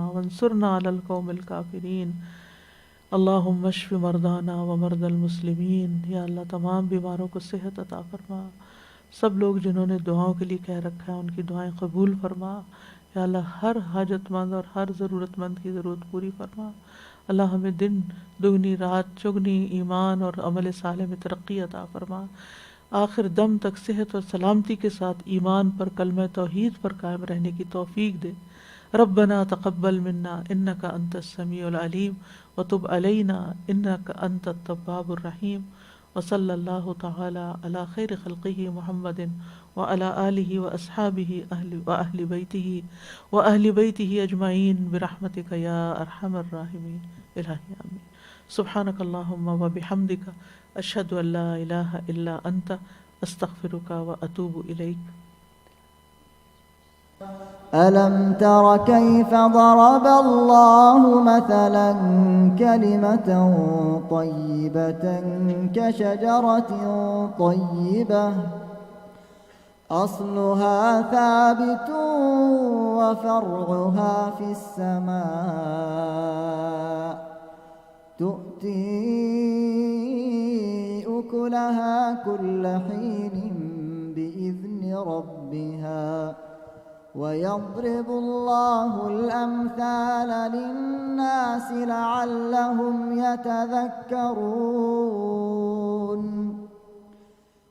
وانصرنا علی القوم الکافرین۔ اللہم اشف مرضانا ومرضی المسلمین، یا اللہ تمام بیماروں کو صحت عطا فرما، سب لوگ جنہوں نے دعاؤں کے لیے کہہ رکھا ہے ان کی دعائیں قبول فرما، یا اللہ ہر حاجت مند اور ہر ضرورت مند کی ضرورت پوری فرما۔ اللہ ہمیں دن دگنی رات چگنی ایمان اور عمل صالح میں ترقی عطا فرما، آخر دم تک صحت اور سلامتی کے ساتھ ایمان پر، کلمہ توحید پر قائم رہنے کی توفیق دے۔ ربنا تقبل منا انك انت السميع العليم وتب علينا انك انت التواب الرحيم وصلى الله تعالى على خير خلقه محمد وعلى آله وأصحابه وأهل بيته أجمعين برحمتك يا أرحم الراحمين إلهي آمين. سبحانك اللهم وبحمدك أشهد أن لا إله إلا أنت أستغفرك وأتوب إليك. ألم تر كيف ضرب الله مثلا كلمة طيبة كشجرة طيبة أصلها ثابت وفرعها في السماء تؤتي أكلها كل حين بإذن ربها ويضرب الله الأمثال للناس لعلهم يتذكرون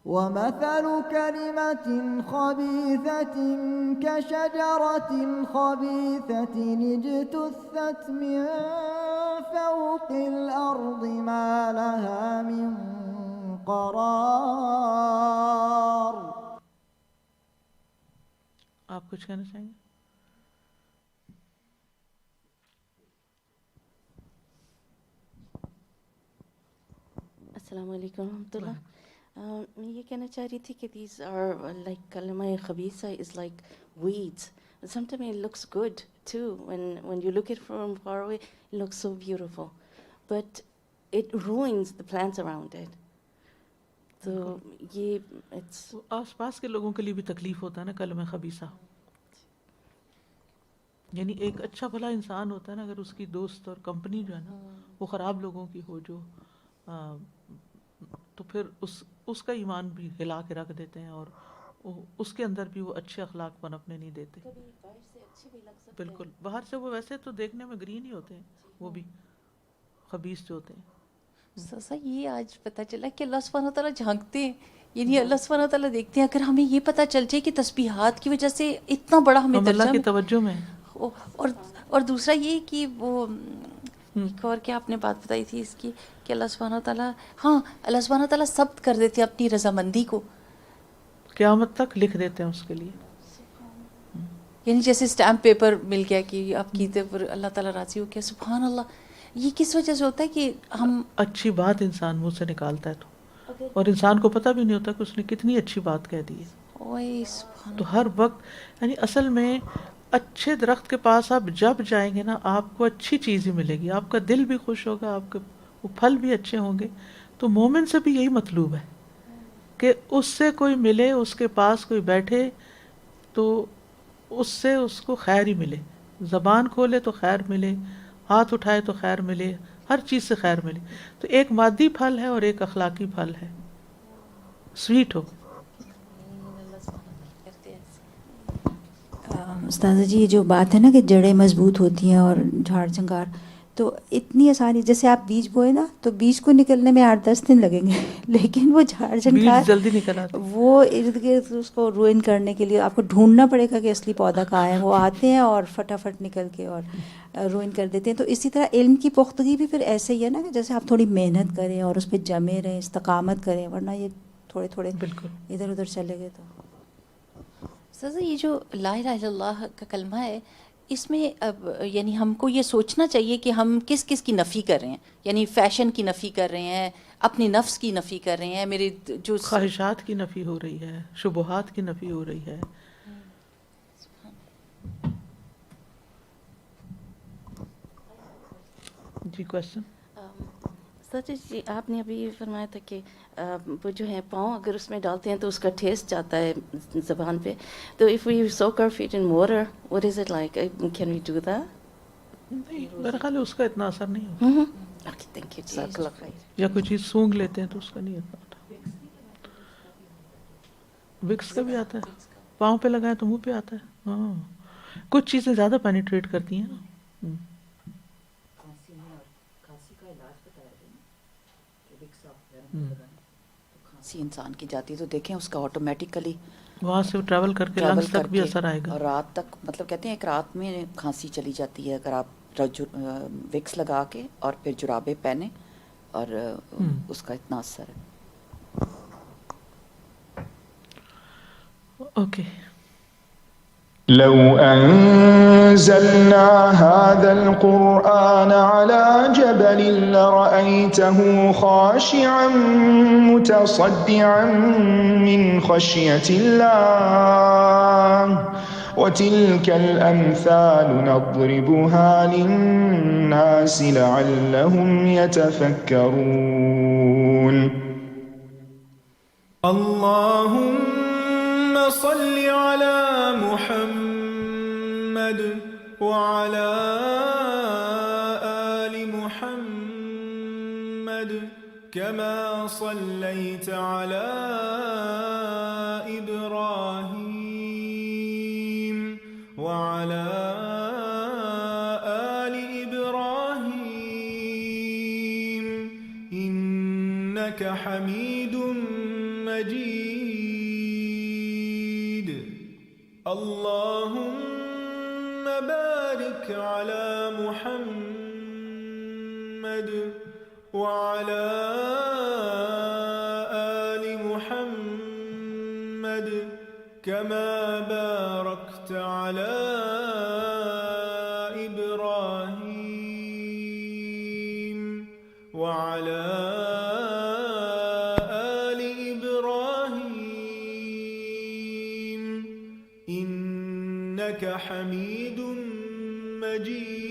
ومثل كلمة خبيثة كشجرة خبيثة اجتثت من فوق الأرض ما لها من قرار. آپ کچھ کہنا چاہیں گے؟ السلام علیکم ورحمۃ اللہ. میں یہ کہنا چاہ رہی تھی کہ دیز آر لائک کلمہ خبیثہ is like weeds. Sometimes it looks good too. When you look at it from far away, it looks so beautiful. But it ruins the plants around it. تو یہ آس پاس کے لوگوں کے لیے بھی تکلیف ہوتا ہے نا کلمہ خبیثہ. یعنی ایک اچھا بھلا انسان ہوتا ہے نا، اگر اس کی دوست اور کمپنی جو ہے نا وہ خراب لوگوں کی ہو جو تو پھر اس کا ایمان بھی ہلا کے رکھ دیتے ہیں اور اس کے اندر بھی وہ اچھے اخلاق پنپنے نہیں دیتے. بالکل باہر سے وہ ویسے تو دیکھنے میں گرین ہی ہوتے ہیں، وہ بھی خبیث جو ہوتے ہیں. سسا یہ آج پتہ چلا کہ اللہ سبحانہ وتعالیٰ جھانکتے ہیں، یعنی اللہ سبحانہ وتعالیٰ دیکھتے ہیں. اگر ہمیں یہ پتہ چل جائے کہ تسبیحات کی وجہ سے اتنا بڑا ہمیں ہم درجہ اللہ کی توجہ میں اور دوسرا یہ کہ وہ ایک اور کیا آپ نے بات بتائی تھی اس کی کہ اللہ سبحانہ وتعالیٰ اللہ سبحانہ وتعالیٰ ثبت کر دیتے ہیں اپنی رضامندی کو، قیامت تک لکھ دیتے ہیں اس کے لیے. یعنی جیسے اسٹیمپ پیپر مل گیا کہ آپ کیتے پر اللہ تعالیٰ راضی ہو گیا. سبحان اللہ. یہ کس وجہ سے ہوتا ہے کہ ہم اچھی بات انسان منہ سے نکالتا ہے اور انسان کو پتہ بھی نہیں ہوتا کہ اس نے کتنی اچھی بات کہہ دی ہے. تو ہر وقت یعنی اصل میں اچھے درخت کے پاس آپ جب جائیں گے نا آپ کو اچھی چیز ہی ملے گی، آپ کا دل بھی خوش ہوگا، آپ کے وہ پھل بھی اچھے ہوں گے. تو مومن سے بھی یہی مطلوب ہے کہ اس سے کوئی ملے، اس کے پاس کوئی بیٹھے تو اس سے اس کو خیر ہی ملے. زبان کھولے تو خیر ملے، ہاتھ اٹھائے تو خیر ملے، ہر چیز سے خیر ملے. تو ایک مادی پھل ہے اور ایک اخلاقی پھل ہے، سویٹ ہو. استاذہ جی یہ جو بات ہے نا کہ جڑیں مضبوط ہوتی ہیں اور جھاڑ جھنکار، تو اتنی آسانی جیسے آپ بیج بوئے نا تو بیج کو نکلنے میں 8-10 دن لگیں گے، لیکن وہ جھاڑ جھنکار جلدی نکل آتے، وہ ارد گرد اس کو روئن کرنے کے لیے آپ کو ڈھونڈنا پڑے گا کہ اصلی پودا کہاں ہے. وہ آتے ہیں اور فٹافٹ نکل کے اور روئن کر دیتے ہیں. تو اسی طرح علم کی پختگی بھی پھر ایسے ہی ہے نا کہ جیسے آپ تھوڑی محنت کریں اور اس پہ جمے رہیں، استقامت کریں، ورنہ یہ تھوڑے تھوڑے ادھر ادھر چلے گئے. تو سر یہ جو لا الہ الا اللہ کا کلمہ ہے اس میں اب یعنی ہم کو یہ سوچنا چاہیے کہ ہم کس کس کی نفی کر رہے ہیں. یعنی فیشن کی نفی کر رہے ہیں، اپنی نفس کی نفی کر رہے ہیں، میرے جو خواہشات کی نفی ہو رہی ہے، شبہات کی نفی ہو رہی ہے. جی کوشچن. سچ جی آپ نے ابھی فرمایا تھا کہ وہ جو ہے پاؤں اگر اس میں ڈالتے ہیں تو اس کا ٹیسٹ جاتا ہے زبان پہ. تو if we soak our feet in water, what is it like? Can we do that? نہیں میرا خیال ہے اس کا اتنا اثر نہیں ہوتا. Okay, thank you. جزاک اللہ خیر. یا کوئی چیز سونگھ لیتے ہیں تو اس کا نہیں اتنا ہوتا. وکس کا بھی آتا ہے، پاؤں پہ لگائے تو منہ پہ آتا ہے. ہاں کچھ چیزیں زیادہ پینیٹریٹ کرتی ہیں نا. کھانسی انسان کی جاتی تو دیکھیں اس کا آٹومیٹیکلی وہاں سے ٹریول کر کے ٹریول لنگس کر تک بھی کے اثر آئے گا. اور رات تک، مطلب کہتے ہیں ایک رات میں کھانسی چلی جاتی ہے اگر آپ وکس لگا کے اور پھر جرابیں پہنے، اور اس کا اتنا اثر ہے. اوکے. لو أنزلنا هذا القرآن على جبل لرأيته خاشعا متصدعا من خشية الله وتلك الأمثال نضربها للناس لعلهم يتفكرون. اللهم صل على محمد وعلى آل محمد كما صليت على إبراهيم وعلى آل إبراهيم إنك حميد مجيد. اللهم بارك على محمد وعلى آل محمد كما باركت على إبراهيم وعلى آل إبراهيم إنك حميد مجيد.